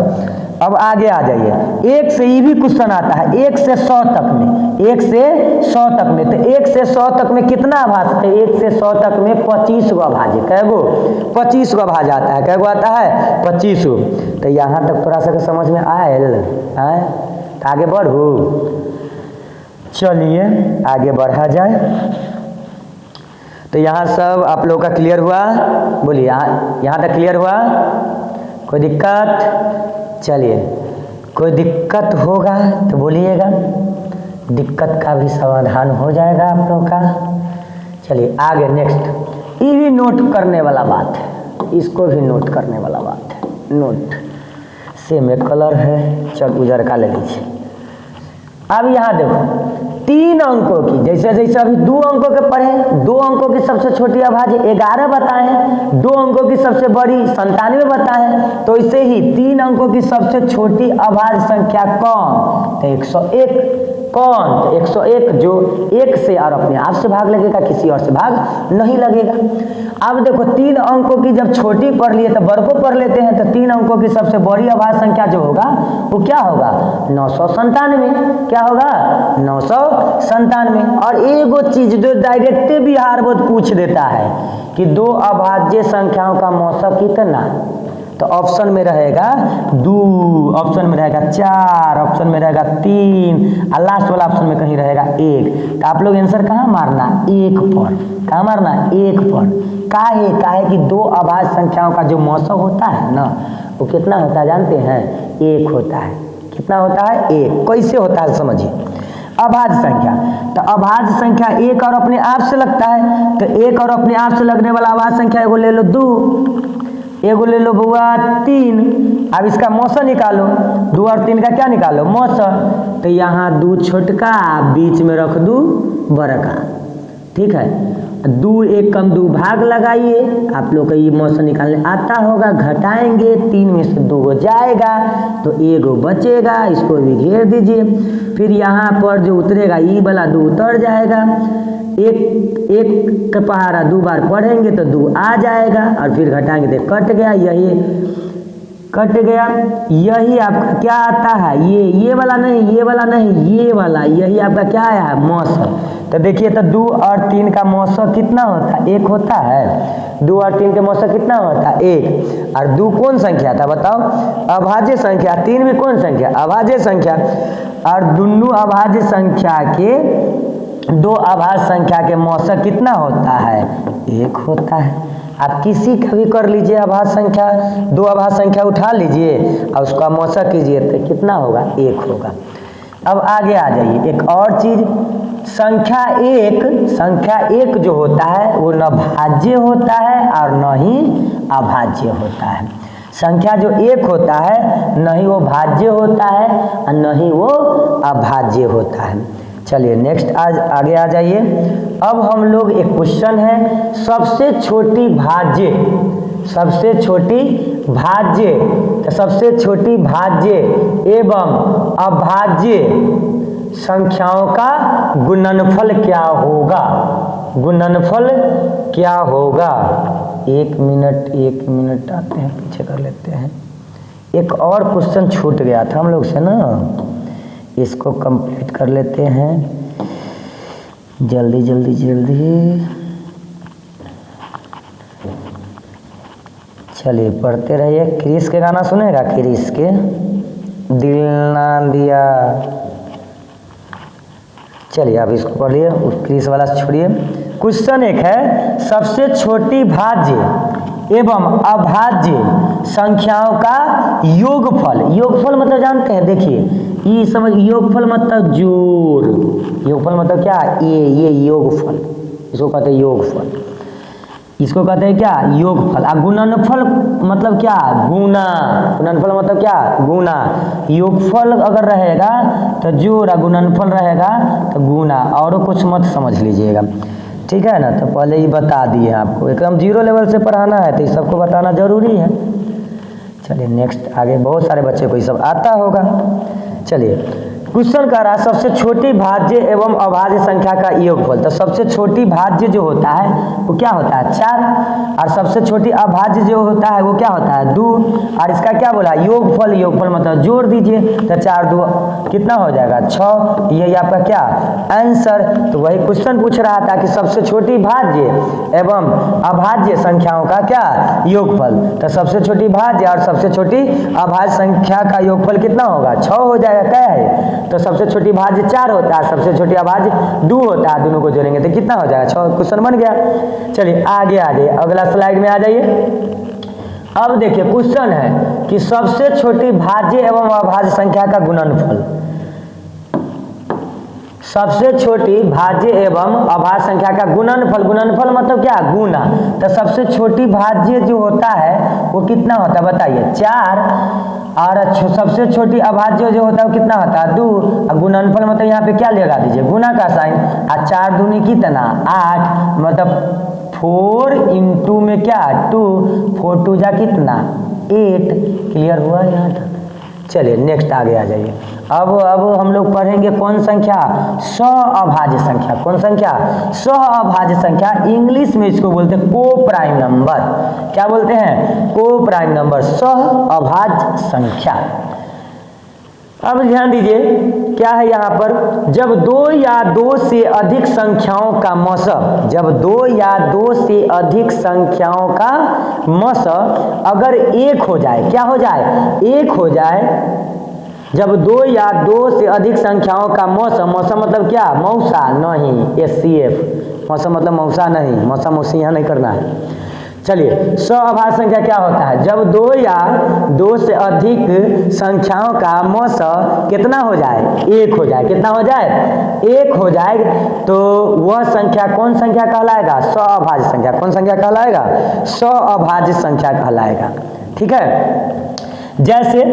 [SPEAKER 1] अब आगे आ जाइए। 1 से ये भी क्वेश्चन आता है 1 से 100 तक में। 1 से 100 तक में, तो 1 से 100 तक में कितना अभाज्य है? 1 से 100 तक में 25 गो अभाज्य। कै गो? 25 गो अभाज्य आता है। कै गो आता है? 25 गो। तो यहाँ तक थोड़ा सा समझ में आयल है? तो आगे बढ़ू। चलिए आगे बढ़ा जाए। तो यहाँ सब आप लोग का क्लियर हुआ? बोलिए यहाँ तक क्लियर हुआ? कोई दिक्कत? चलिए, कोई दिक्कत होगा तो बोलिएगा, दिक्कत का भी समाधान हो जाएगा आप लोग का। चलिए आगे नेक्स्ट। ये भी नोट करने वाला बात है, इसको भी नोट करने वाला बात है। नोट सेम एक कलर है, चल उजर का ले लीजिए। अब यहाँ देखो 3 अंकों की, जैसे जैसे अभी 2 अंकों के पढ़े, 2 अंकों की सबसे छोटी अभाज्य 11 बताएं, 2 अंकों की सबसे बड़ी 97 बताएं, तो इसे ही 3 अंकों की सबसे छोटी अभाज्य संख्या कौन? तो 101। कौन? तो 101 जो 1 से और अपने आप से भाग लगेगा, किसी और से भाग नहीं लगेगा। अब देखो 3 अंकों की जब छोटी पढ़ लिए तो बड़ को पढ़ लेते हैं, तो 3 अंकों की सबसे बड़ी अभाज्य संख्या जो होगा वो क्या होगा? 997। क्या होगा? 997। और एगो चीज जो डायरेक्ट बिहार बोर्ड पूछ देता है कि 2 अभाज्य संख्याओं का मौसक कितना, तो ऑप्शन में रहेगा 2, ऑप्शन में रहेगा 4, ऑप्शन में रहेगा 3 और लास्ट वाला ऑप्शन में कहीं रहेगा 1। तो आप लोग आंसर कहाँ मारना? 1 पर। कहाँ मारना? 1 पर। काहे कि 2 अभाज्य संख्याओं का जो मौसक होता है ना, वो कितना होता है जानते हैं? 1 होता है। कितना होता है? 1। कैसे होता है समझिए। अभाज्य संख्या, तो अभाज्य संख्या 1 और अपने आप से लगता है, तो 1 और अपने आप से लगने वाला अभाज्य संख्या एगो ले लो 2, एगो ले लो बुआ 3। अब इसका मौसा निकालो, 2 और 3 का क्या निकालो? मौसा। तो यहाँ 2 छोटका, बीच में रख 2 बड़का। ठीक है, 2 1 कम 2 भाग लगाइए, आप लोग का ये मौसा निकालने आता होगा। घटाएंगे, 3 में से 2 हो जाएगा तो 1 बचेगा, इसको भी घेर दीजिए। फिर यहाँ पर जो उतरेगा ये वाला 2 उतर जाएगा। एक का पहाड़ा 2 बार पढ़ेंगे तो 2 आ जाएगा, और फिर घटाएंगे तो कट गया, यही कट गया। यही आपका क्या आता है? ये वाला नहीं, ये वाला नहीं, ये वाला, यही आपका क्या आया है? मौसम। तो देखिए, तो 2 और 3 का मौसम कितना होता है? 1 होता है। 2 और 3 के मौसम कितना होता है? 1। और 2 कौन संख्या था बताओ? अभाज्य संख्या। 3 भी कौन संख्या? अभाज्य संख्या। और दोनों अभाज्य संख्या के 2 अभाज्य संख्या के मौसक कितना होता है? 1 होता है। आप किसी का भी कर लीजिए अभाज्य संख्या, 2 अभाज्य संख्या उठा लीजिए और उसका मौसक कीजिए तो कितना होगा? 1 होगा। अब आगे आ जाइए, एक और चीज, संख्या 1 जो होता है वो न भाज्य होता है और न ही अभाज्य होता है। संख्या जो 1 होता है न ही वो भाज्य होता है और न ही वो अभाज्य होता है। चलिए नेक्स्ट आज आगे आ जाइए। अब हम लोग एक क्वेश्चन है, सबसे छोटी भाज्य, सबसे छोटी भाज्य, तो सबसे छोटी भाज्य एवं अभाज्य संख्याओं का गुणनफल क्या होगा? गुणनफल क्या होगा? 1 मिनट आते हैं, पीछे कर लेते हैं। एक और क्वेश्चन छूट गया था हम लोग से ना, इसको कंप्लीट कर लेते हैं जल्दी जल्दी जल्दी। चलिए पढ़ते रहिए। क्रिस के गाना सुनेगा? क्रिस के दिल ना दिया। चलिए अब इसको पढ़िए, उस क्रिस वाला छोड़िए। क्वेश्चन एक है, सबसे छोटी भाज्य एवं अभाज्य संख्याओं का योगफल। योगफल मतलब जानते हैं? देखिए ये समझ, योगफल मतलब जोड़। योगफल मतलब क्या? ये योगफल, इसको कहते हैं योगफल, इसको कहते हैं क्या? योगफल। और गुणनफल मतलब क्या? गुना। गुणनफल मतलब क्या? गुना। योगफल अगर रहेगा तो जोड़, और गुणनफल रहेगा तो गुना। और कुछ मत समझ लीजिएगा, ठीक है ना? तो पहले ही बता दिए आपको, एकदम 0 लेवल से पढ़ाना है तो ये सबको बताना जरूरी है। चलिए नेक्स्ट आगे, बहुत सारे बच्चे को ये सब आता होगा। चलिए क्वेश्चन कह रहा है, सबसे छोटी भाज्य एवं अभाज्य संख्या का योगफल। तो सबसे छोटी भाज्य जो होता है वो क्या होता है? 4। और सबसे छोटी अभाज्य जो होता है वो क्या होता है? 2। और इसका क्या बोला? योगफल। योगफल मतलब जोड़ दीजिए, तो 4 2 कितना हो जाएगा? 6। यही आपका क्या आंसर। तो वही क्वेश्चन पूछ रहा था कि सबसे छोटी भाज्य एवं अभाज्य संख्याओं का क्या योगफल। तो सबसे छोटी भाज्य और सबसे छोटी अभाज्य संख्या का योगफल कितना होगा? 6 हो जाएगा। क्या है? तो सबसे छोटी भाज्य 4 होता है, सबसे छोटी अभाज्य 2 होता है। दोनों को जोड़ेंगे तो कितना हो जाएगा? 6। क्वेश्चन बन गया। चलिए आगे आ जाइए, अगला स्लाइड में आ जाइए। अब देखिए क्वेश्चन है कि सबसे छोटी भाज्य एवं अभाज्य संख्या का गुणनफल। सबसे छोटी भाज्य एवं अभाज्य संख्या का गुणनफल, गुणनफल मतलब क्या, गुना। तो सबसे छोटी भाज्य जो होता है वो कितना होता है बताइए, 4, और सबसे छोटी अभाज्य जो होता है वो कितना होता है, 2। और गुणनफल मतलब यहाँ पे क्या लगा दीजिए, गुना का साइन। और 4 दूनी कितना, 8, मतलब 4 इंटू में क्या 2, 4 2 जा कितना 8। क्लियर हुआ यहाँ तक। चलिए नेक्स्ट आगे आ जाइए। अब हम लोग पढ़ेंगे कौन संख्या, सहअभाज्य संख्या। कौन संख्या, सहअभाज्य संख्या। इंग्लिश में इसको बोलते हैं को प्राइम नंबर। क्या बोलते हैं, को प्राइम नंबर, सहअभाज्य संख्या। अब ध्यान दीजिए क्या है यहाँ पर, जब 2 या 2 से अधिक संख्याओं का मौसम, जब 2 या 2 से अधिक संख्याओं का मौसम अगर 1 हो जाए, क्या हो जाए, 1 हो जाए। जब 2 या 2 से अधिक संख्याओं का मौसम, मौसम मतलब क्या, मौसा नहीं, SCF, मौसम मतलब मौसा नहीं, मौसा मौसी यहाँ नहीं करना है। चलिए, सहअभाज्य संख्या क्या होता है, जब 2 या 2 से अधिक संख्याओं का मौसम कितना हो जाए, 1 हो जाए। कितना हो जाए, 1 हो जाए, तो वह संख्या कौन संख्या कहलाएगा, सहअभाज्य संख्या। कौन संख्या कहलाएगा, सहअभाज्य संख्या कहलाएगा। ठीक है। जैसे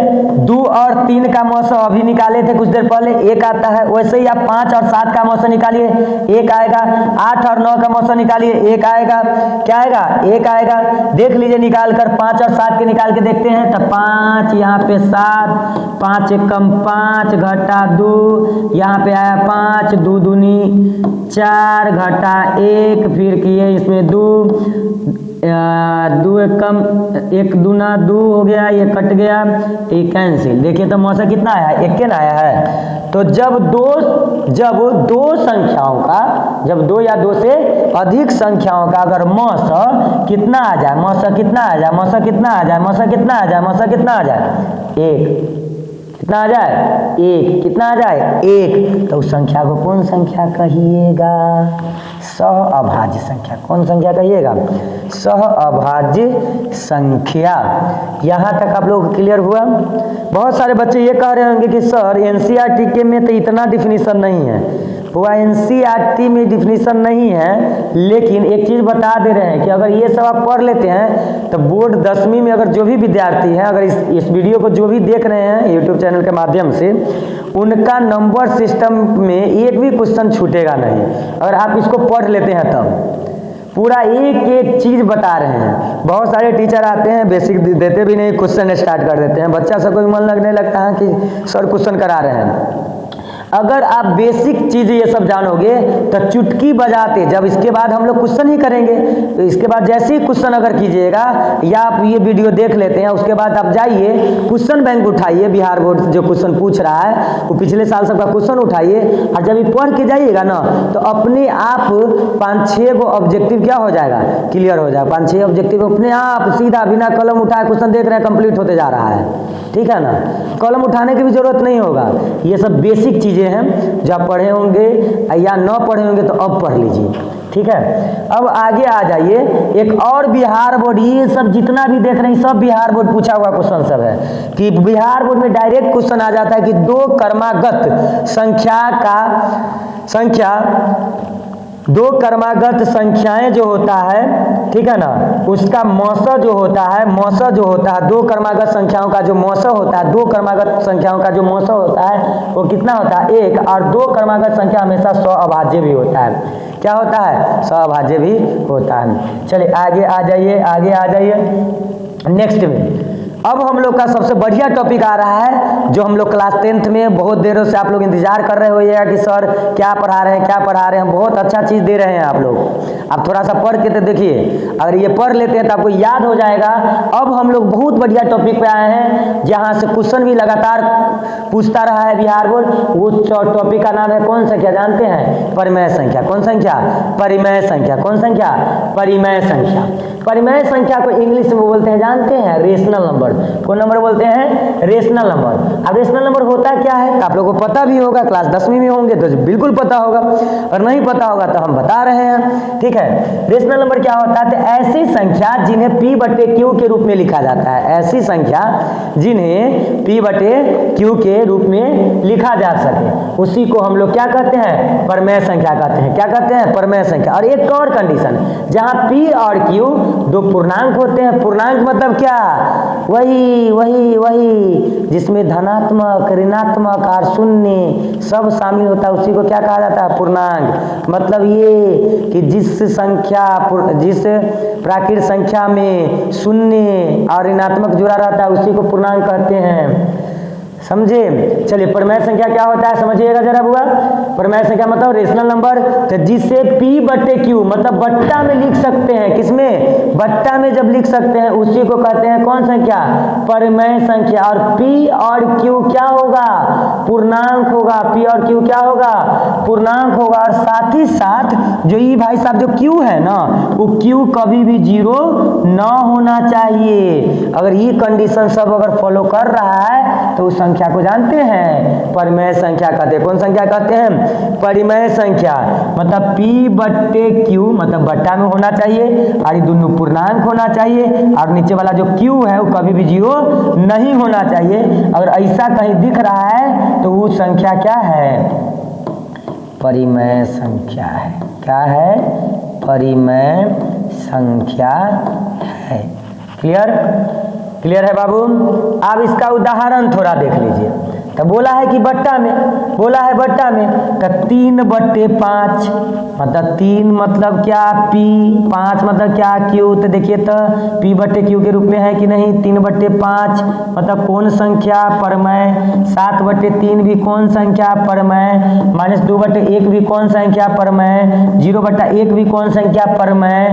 [SPEAKER 1] 2 और 3 का मौसम अभी निकाले थे कुछ देर पहले, 1 आता है। वैसे ही आप 5 और 7 का मौसम निकालिए, 1 आएगा। 8 और 9 का मौसम निकालिए, 1 आएगा। क्या आएगा, 1 आएगा। देख लीजिए निकाल कर, 5 और 7 के निकाल के देखते हैं। तो 5 यहाँ पे 7, 5 कम 5 घटा 2, यहाँ पे आया 5, 2 दूनी 4 घटा 1, फिर किए इसमें 2 एक कम 1 दूना 2 हो गया, ये कट गया, ये कैंसिल। देखिए तो मौसा कितना आया है, 1 के ना आया है। तो जब दो संख्याओं का, जब 2 या 2 से अधिक संख्याओं का अगर मौसा कितना आ जाए, मौसा कितना आ जाए, मौसा कितना आ जाए, मौसा कितना आ जाए, मौसा कितना आ जाए, 1। कितना आ जाए, 1। कितना आ जाए, 1। तो उस संख्या को कौन संख्या कहिएगा, सहअभाज्य संख्या। कौन संख्या कहिएगा, सहअभाज्य संख्या। यहाँ तक आप लोग क्लियर हुआ। बहुत सारे बच्चे ये कह रहे होंगे कि सर एनसीईआरटी के में तो इतना डिफिनीशन नहीं है। हुआ एनसीईआरटी में डिफिनीशन नहीं है, लेकिन एक चीज़ बता दे रहे हैं कि अगर ये सब आप पढ़ लेते हैं तो बोर्ड 10वीं में अगर जो भी विद्यार्थी हैं, अगर इस वीडियो को जो भी देख रहे हैं यूट्यूब चैनल के माध्यम से, उनका नंबर सिस्टम में एक भी क्वेश्चन छूटेगा नहीं अगर आप इसको पढ़ लेते हैं। तब पूरा एक एक चीज़ बता रहे हैं। बहुत सारे टीचर आते हैं बेसिक देते भी नहीं, क्वेश्चन स्टार्ट कर देते हैं। बच्चा सब को मन लगने लगता है कि सर क्वेश्चन करा रहे हैं। अगर आप बेसिक चीज़ें ये सब जानोगे तो चुटकी बजाते, जब इसके बाद हम लोग क्वेश्चन ही करेंगे, तो इसके बाद जैसे ही क्वेश्चन अगर कीजिएगा या आप ये वीडियो देख लेते हैं, उसके बाद आप जाइए क्वेश्चन बैंक उठाइए, बिहार बोर्ड जो क्वेश्चन पूछ रहा है वो पिछले साल सबका क्वेश्चन उठाइए, और जब ये पढ़ के जाइएगा ना तो अपने आप 5-6 गो ऑब्जेक्टिव क्या हो जाएगा, क्लियर हो जाएगा। 5-6 ऑब्जेक्टिव अपने आप सीधा बिना कलम उठाए क्वेश्चन देख रहे हैं, कंप्लीट होते जा रहा है। ठीक है ना, कलम उठाने की भी जरूरत नहीं होगा। ये सब बेसिक चीज़ें हैं जो आप पढ़े होंगे या न पढ़े होंगे तो अब पढ़ लीजिए। ठीक है, अब आगे आ जाइए। एक और बिहार बोर्ड, ये सब जितना भी देख रहे हैं सब बिहार बोर्ड पूछा हुआ क्वेश्चन सब है कि बिहार बोर्ड में डायरेक्ट क्वेश्चन आ जाता है कि 2 क्रमागत दो क्रमागत संख्याएं जो होता है, ठीक है ना, उसका मौसा जो होता है, मौसा जो होता है 2 क्रमागत संख्याओं का जो मौसा होता है, 2 क्रमागत संख्याओं का जो मौसा होता है वो कितना होता है, 1। और 2 क्रमागत संख्या हमेशा सहअभाज्य भी होता है। क्या होता है, सहअभाज्य भी होता है। चलिए आगे आ जाइए, आगे आ जाइए नेक्स्ट में। अब हम लोग का सबसे बढ़िया टॉपिक आ रहा है जो हम लोग क्लास 10th में बहुत देरों से आप लोग इंतजार कर रहे होइएगा कि सर क्या पढ़ा रहे हैं, क्या पढ़ा रहे हैं। बहुत अच्छा चीज़ दे रहे हैं आप लोग। आप थोड़ा सा पढ़ के तो देखिए, अगर ये पढ़ लेते हैं तो आपको याद हो जाएगा। अब हम लोग बहुत बढ़िया टॉपिक पे आए हैं जहाँ से क्वेश्चन भी लगातार पूछता रहा है बिहार बोर्ड। वो टॉपिक का नाम है कौन संख्या, जानते हैं, परिमेय संख्या। कौन संख्या, परिमेय संख्या। कौन संख्या, परिमेय संख्या। परिमेय संख्या को इंग्लिश में बोलते हैं, जानते हैं, रेशनल नंबर। नंबर। कौन नंबर बोलते हैं? Rational number. अब रेशनल नंबर होता क्या है तो आप लोगों को पता भी होगा, क्लास 10वीं में होंगे तो बिल्कुल पता होगा, और नहीं पता होगा तो हम बता रहे हैं। ठीक है, रेशनल नंबर क्या होता है? तो ऐसी संख्या जिन्हें p बटे q के रूप में लिखा जाता है, ऐसी संख्या जिन्हें p बटे q के रूप में लिखा जा सके, उसी को हम लोग क्या कहते हैं? परमेय संख्या कहते हैं। क्या कहते हैं? परमेय संख्या। और एक और कंडीशन, जहां p और q दो पूर्णांक होते हैं। पूर्णांक मतलब क्या? वही जिसमें धनात्मक, ऋणात्मक और शून्य सब शामिल होता है, उसी को क्या कहा जाता है? पूर्णांक। मतलब ये कि जिस प्राकृत संख्या में शून्य और ऋणात्मक जुड़ा रहता है उसी को पूर्णांक कहते हैं। समझे? चलिए, परमेय संख्या क्या होता है समझिएगा जरा बुआ। परमेय संख्या मतलब रेशनल नंबर, तो जिसे p बटे q मतलब बट्टा में लिख सकते हैं। किसमें? बट्टा में जब लिख सकते हैं उसी को कहते हैं कौन संख्या? परमेय संख्या। और p और q क्या होगा? पूर्णांक होगा। p और q क्या होगा? पूर्णांक होगा। और साथ ही साथ जो ये भाई साहब जो q है ना, वो q कभी भी 0 ना होना चाहिए। अगर ये कंडीशन सब अगर फॉलो कर रहा है तो उस संख्या को जानते हैं परमेय संख्या कहते हैं। कौन संख्या कहते हैं? परिमेय संख्या। मतलब p बट्टे q मतलब बट्टा में होना चाहिए, और ये दोनों पूर्णांक होना चाहिए, और नीचे वाला जो q है वो कभी भी 0 नहीं होना चाहिए। अगर ऐसा कहीं दिख रहा है तो वो संख्या क्या है? परिमेय संख्या है। क्या है? परिमेय संख्या है। क्लियर है बाबू? अब इसका उदाहरण थोड़ा देख लीजिए। तो बोला है कि बट्टा में, तो 3 बट्टे 5 मतलब 3 मतलब क्या? p, 5 मतलब क्या? q। तो देखिए तो p बट्टे q के रूप में है कि नहीं? 3 बट्टे 5 मतलब कौन संख्या? परमेय। 7 बट्टे 3 भी कौन संख्या? परमेय। -2 बट्टे 1 भी कौन संख्या? परमेय। 0 बट्टा 1 भी कौन संख्या? परमेय।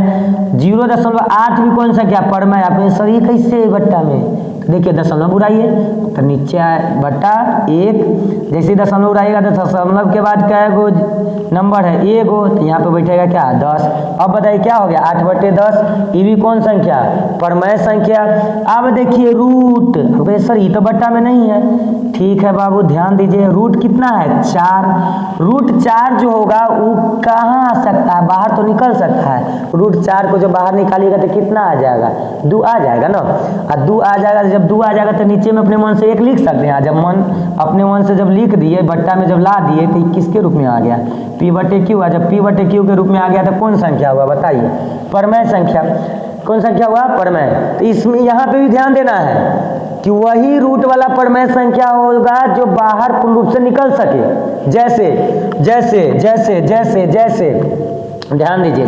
[SPEAKER 1] 0.8 भी कौन संख्या? परमेय। आप सर ये कैसे बट्टा में? देखिए दशमलव उड़ाइए तो नीचे बट्टा 1, जैसे दशमलव उड़ाइएगा तो दशमलव के बाद क्या गो नंबर है? 1 गो, तो यहाँ पे बैठेगा क्या? 10। अब बताइए क्या हो गया? 8 बटे 10। ये भी कौन संख्या? परमेय संख्या। अब देखिए रूट, सर ये तो बट्टा में नहीं है। ठीक है बाबू, ध्यान दीजिए, रूट कितना है? 4। रूट 4 जो होगा वो कहाँ आ सकता है? बाहर तो निकल सकता है। रूट 4 को जब बाहर निकालिएगा तो कितना आ जाएगा? 2 आ जाएगा ना। और 2 आ जाएगा, जब 2 आ जाएगा तो नीचे में अपने मन से 1 लिख सकते हैं। जब अपने मन से जब लिख दिए, बट्टा में जब ला दिए तो किसके रूप में आ गया? p बटे q। जब p बटे q के रूप में आ गया तो कौन संख्या हुआ? बताइए, परमेय संख्या। कौन संख्या हुआ? परमेय। तो इसमें यहाँ पे भी ध्यान देना है कि वही रूट वाला परमेय संख्या होगा जो बाहर पूर्ण रूप से निकल सके। जैसे ध्यान दीजिए, ध्यान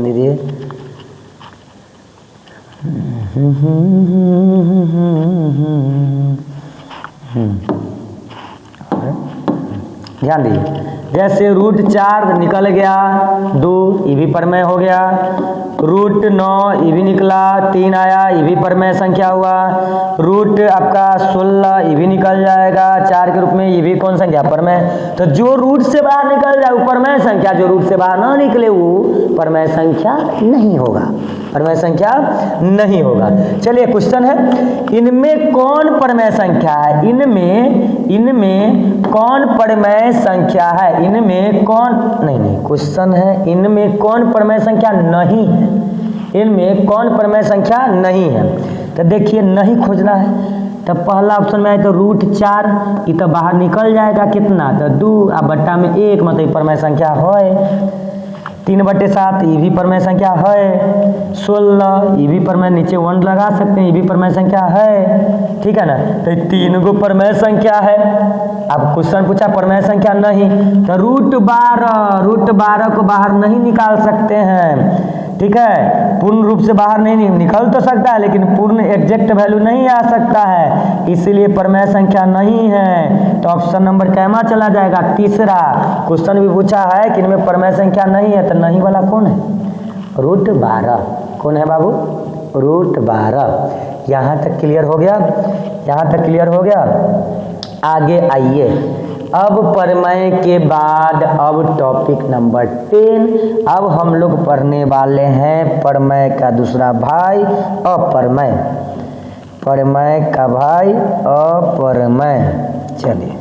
[SPEAKER 1] दीजिए। ध्यान दीजिए, जैसे रूट 4 निकल गया 2, ये भी परमेय हो गया। रूट 9 ये भी निकला, 3 आया, ये भी परमेय संख्या हुआ। रूट आपका 16 ये भी निकल जाएगा 4 के रूप में, ये भी कौन संख्या? परमेय। तो जो रूट से बाहर निकल जाए वो परमेय संख्या, जो रूट से बाहर ना निकले वो परमेय संख्या नहीं होगा। परमेय संख्या नहीं होगा। चलिए क्वेश्चन है, इनमें कौन परमेय संख्या है? इनमें कौन परमेय संख्या है? इनमें कौन नहीं क्वेश्चन है, इनमें कौन परमेय संख्या नहीं है? इनमें कौन परमेय संख्या नहीं है? तो देखिए नहीं खोजना है, तो पहला ऑप्शन में आए तो रूट 4 ये तो बाहर निकल जाएगा कितना? तो 2 आ बट्टा में 1 मतलब परमेय संख्या है। 3 बटे 7 ये भी परमेय संख्या है। 16 ये भी परमेय, नीचे 1 लगा सकते हैं, ये भी परमेय संख्या है। ठीक है ना? तो 3 गो परमेय संख्या है। अब क्वेश्चन पूछा परमेय संख्या नहीं, तो रूट 12 को बाहर नहीं निकाल सकते हैं। ठीक है, पूर्ण रूप से बाहर नहीं निकल तो सकता है लेकिन पूर्ण एग्जैक्ट वैल्यू नहीं आ सकता है, इसीलिए परमेय संख्या नहीं है। तो ऑप्शन नंबर कैमा चला जाएगा? तीसरा। क्वेश्चन भी पूछा है कि इनमें परमेय संख्या नहीं है, तो नहीं वाला कौन है? रूट 12। कौन है बाबू? रूट 12। यहाँ तक क्लियर हो गया? आगे आइए, अब प्रमेय के बाद अब टॉपिक नंबर 10। अब हम लोग पढ़ने वाले हैं प्रमेय का दूसरा भाई अप्रमेय। प्रमेय का भाई अप्रमेय। चलिए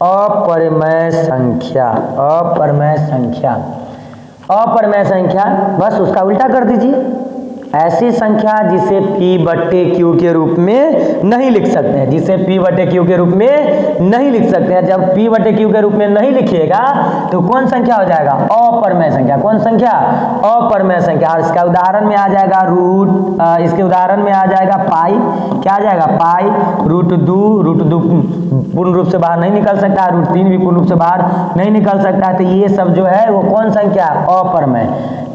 [SPEAKER 1] अप्रमेय संख्या। अप्रमेय संख्या, अप्रमेय संख्या बस उसका उल्टा कर दीजिए। ऐसी संख्या जिसे P/Q के रूप में नहीं लिख सकते हैं, जिसे P/Q के रूप में नहीं लिख सकते हैं। जब P/Q के रूप में नहीं लिखिएगा तो कौन संख्या हो जाएगा? अप्रमेय संख्या। कौन संख्या? अप्रमेय संख्या। और इसका उदाहरण में आ जाएगा रूट, इसके उदाहरण में आ जाएगा पाई। क्या आ जाएगा? पाई, √2। √2 पूर्ण रूप से बाहर नहीं निकल सकता, √3 भी पूर्ण रूप से बाहर नहीं निकल सकता। तो ये सब जो है वो कौन संख्या? अप्रमेय।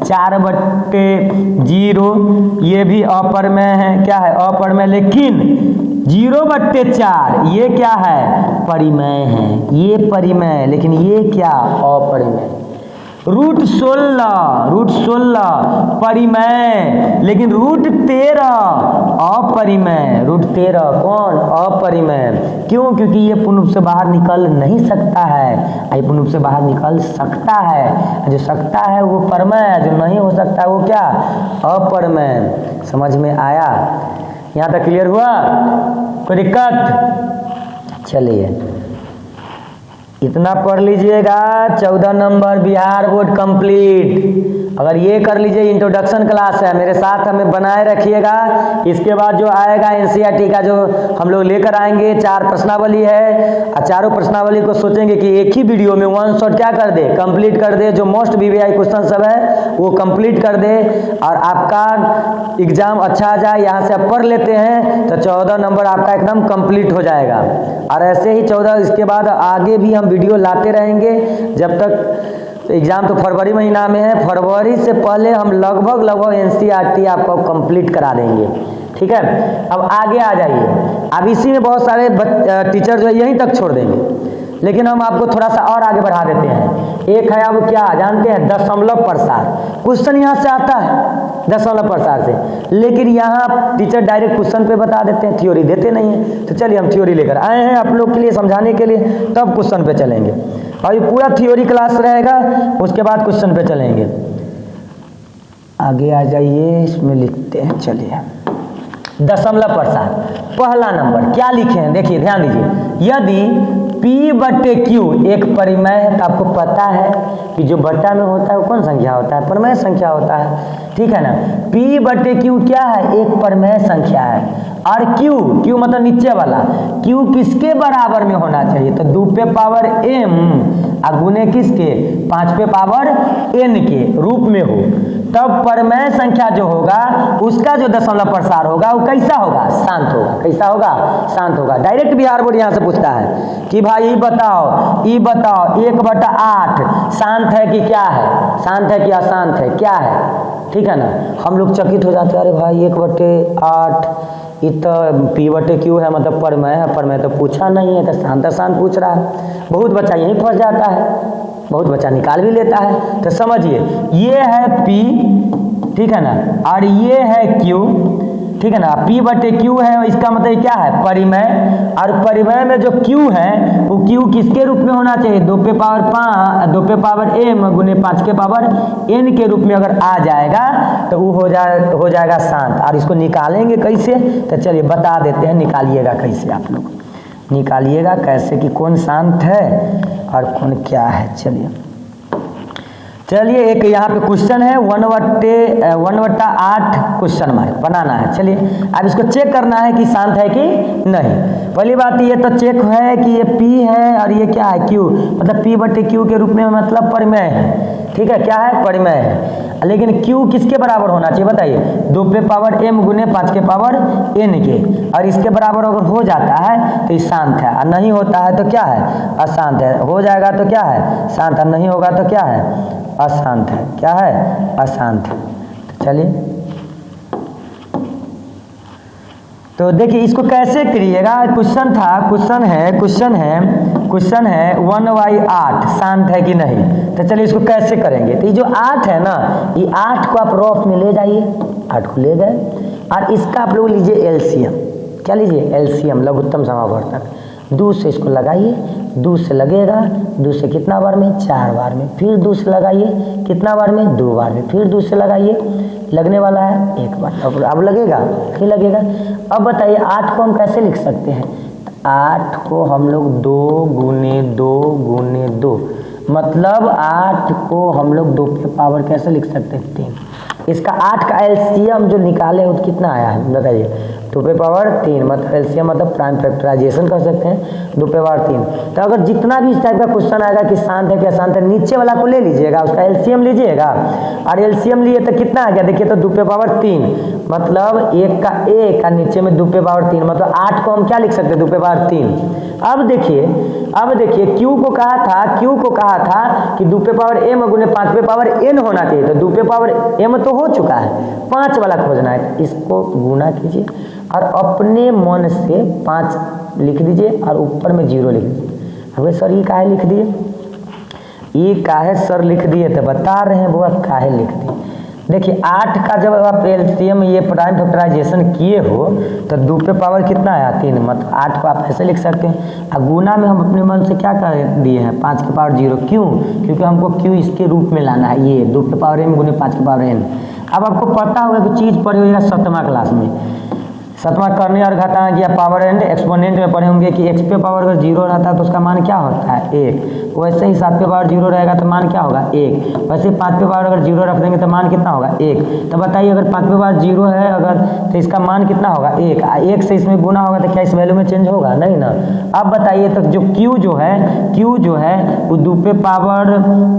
[SPEAKER 1] 4/0 ये भी अप्रमेय है। क्या है? अप्रमेय। लेकिन 0/4 ये क्या है? परिमेय है। ये परिमेय, लेकिन ये क्या? अपरिमेय। √16 परिमेय, लेकिन √13 अपरिमेय। √13 कौन? अपरिमेय। क्यों? क्योंकि ये पूर्ण रूप से बाहर निकल नहीं सकता है, ये पूर्ण रूप से बाहर निकल सकता है। जो सकता है वो परिमेय है, जो नहीं हो सकता है वो क्या? अपरिमेय। समझ में आया? यहाँ तक क्लियर हुआ? कोई दिक्कत? चलिए इतना पढ़ लीजिएगा। 14 नंबर बिहार बोर्ड कंप्लीट। अगर ये कर लीजिए, इंट्रोडक्शन क्लास है, मेरे साथ हमें बनाए रखिएगा। इसके बाद जो आएगा एनसीईआरटी का जो हम लोग लेकर आएंगे, 4 प्रश्नावली है और चारों प्रश्नावली को सोचेंगे कि एक ही वीडियो में वन शॉट क्या कर दे? कंप्लीट कर दे। जो मोस्ट वीवीआई क्वेश्चन सब है वो कंप्लीट कर दे और आपका एग्जाम अच्छा आ जाए। यहाँ से आप पढ़ लेते हैं तो 14 नंबर आपका एकदम कंप्लीट हो जाएगा। और ऐसे ही 14 इसके बाद आगे भी हम वीडियो लाते रहेंगे जब तक। एग्जाम तो फरवरी महीना में है, फरवरी से पहले हम लगभग एनसीईआरटी आपको कंप्लीट करा देंगे। ठीक है, अब आगे आ जाइए। अब इसी में बहुत सारे टीचर जो है यहीं तक छोड़ देंगे, लेकिन हम आपको थोड़ा सा और आगे बढ़ा देते हैं। एक है, अब क्या जानते हैं? दशमलव प्रसार। क्वेश्चन यहाँ से आता है दशमलव प्रसार से, लेकिन यहाँ टीचर डायरेक्ट क्वेश्चन पे बता देते हैं, थ्योरी देते नहीं है। तो चलिए हम थ्योरी लेकर आए हैं आप लोग के लिए समझाने के लिए, तब क्वेश्चन पे चलेंगे। अभी पूरा थ्योरी क्लास रहेगा, उसके बाद क्वेश्चन पे चलेंगे। आगे आ जाइए, इसमें लिखते हैं। चलिए दशमलव प्रसार पहला नंबर क्या लिखे हैं? देखिए ध्यान दीजिए। यदि P/Q एक परिमेय है, तो आपको पता है कि जो बट्टा में होता है वो कौन संख्या होता है? परिमेय संख्या होता है। ठीक है ना? P/Q क्या है? एक परिमेय संख्या है। और Q मतलब नीचे वाला, Q किसके बराबर में होना चाहिए? तो 2m गुने किसके? 5n के रूप में हो, तब परिमेय संख्या जो होगा उसका जो दशमलव प्रसार होगा वो कैसा होगा? शांत होगा। कैसा होगा? शांत होगा। डायरेक्ट बिहार बोर्ड यहाँ से पूछता है कि भाई ये बताओ 1/8 शांत है कि क्या है? शांत है कि अशांत है? क्या है? ठीक है ना? हम लोग चकित हो जाते हैं, अरे भाई 1/8 ये तो P/Q है, मतलब परिमेय है। परिमेय तो पूछा नहीं है, तो शांत पूछ रहा है। बहुत बच्चा यहीं फंस जाता है, बहुत बच्चा निकाल भी लेता है। तो समझिए, ये है P, ठीक है ना, और ये है Q, ठीक है ना। P/Q है, इसका मतलब क्या है? परिमेय। और परिमेय में जो Q है वो Q किसके रूप में होना चाहिए? 2m गुने 5n के रूप में अगर आ जाएगा तो वो हो जाएगा शांत। और इसको निकालेंगे कैसे? तो चलिए बता देते हैं, निकालिएगा कैसे। आप लोग निकालिएगा कैसे कि कौन शांत है और कौन क्या है। चलिए एक यहाँ पे क्वेश्चन है 1/8 क्वेश्चन मार्क बनाना है। चलिए अब इसको चेक करना है कि शांत है कि नहीं। पहली बात ये तो चेक है कि ये P है और ये क्या है? Q, मतलब P/Q के रूप में मतलब परिमेय है। ठीक है, क्या है? परिमेय है। लेकिन Q किसके बराबर होना चाहिए बताइए? 2m गुने 5n के। और इसके बराबर अगर हो जाता है तो ये शांत है, और नहीं होता है तो क्या है? अशांत है। हो जाएगा तो क्या है? शांत है। नहीं होगा तो क्या है? अशांत है। क्या है? अशांत है। तो चलिए तो देखिए इसको कैसे करिएगा। क्वेश्चन है 1/8 शांत है कि नहीं। तो चलिए इसको कैसे करेंगे। तो ये जो 8 है ना, ये 8 को आप रफ में ले जाइए, 8 को ले गए और इसका आप लोग लीजिए एलसीएम। क्या लीजिए? एलसीएम, लघुत्तम समावर्तक। 2 से इसको लगाइए 2 से लगेगा, 2 से कितना बार में, 4 बार में, फिर 2 से लगाइए, कितना बार में, 2 बार में, फिर 2 से लगाइए, लगने वाला है 1 बार, अब लगेगा, फिर लगेगा। अब बताइए 8 को हम कैसे लिख सकते हैं? 8 को हम लोग 2 गुने 2 गुने 2, मतलब 8 को हम लोग 2 के पावर कैसे लिख सकते हैं? 3। इसका 8 का एलसीएम जो निकाले हो तो कितना आया है बताइए? 2 पे पावर 3, मतलब एलसीएम मतलब प्राइम फैक्टराइजेशन कर सकते हैं, 2 पे पावर 3। तो अगर जितना भी इस टाइप का क्वेश्चन आएगा कि शांत है क्या शांत है, नीचे वाला को ले लीजिएगा, उसका एलसीएम लीजिएगा, और एलसीएम लिए तो कितना आ गया देखिए, तो 2 पे पावर 3, मतलब 1 का 1 का नीचे में 2 पे पावर 3, मतलब 8 को हम क्या लिख सकते हैं? 2 पे पावर 3। अब देखिए क्यू को कहा था कि 2 पे पावर m गुने 5 पे पावर n होना चाहिए, तो 2 पे पावर m तो हो चुका है, 5 वाला खोजना है। इसको गुना कीजिए और अपने मन से 5 लिख दीजिए और ऊपर में 0 लिख दीजिए। अबे सर ये काहे लिख दिए? ये काहे सर लिख दिए? तो बता रहे हैं बुआ काहे लिख दिए। देखिए 8 का जब आप एलसीएम ये प्राइम फैक्टराइजेशन किए हो तो 2 पे पावर कितना आया? 3, मतलब 8 को आप ऐसे लिख सकते हैं। और गुना में हम अपने मन से क्या कर दिए हैं? 5 के पावर 0। क्यों? क्योंकि हमको क्यू इसके रूप में लाना है, ये 2 पे पावर m गुने 5 के पावर n। अब आपको पता होगा कि चीज़ पढ़े होगा 7वां क्लास में, 7वां करने और घटाना या पावर एंड एक्सपोनेंट में पढ़े होंगे कि x पे पावर अगर 0 रहता है तो उसका मान क्या होता है? 1। वैसे ही 7 पे पावर 0 रहेगा तो मान क्या होगा? 1। वैसे ही 5 पे पावर अगर 0 रख देंगे तो मान कितना होगा? 1। तो बताइए अगर 5 पे पावर 0 है अगर, तो इसका मान कितना होगा? 1। 1 से इसमें गुना होगा तो क्या इस वैल्यू में चेंज होगा? नहीं ना। अब बताइए तो जो Q जो है वो 2 पे पावर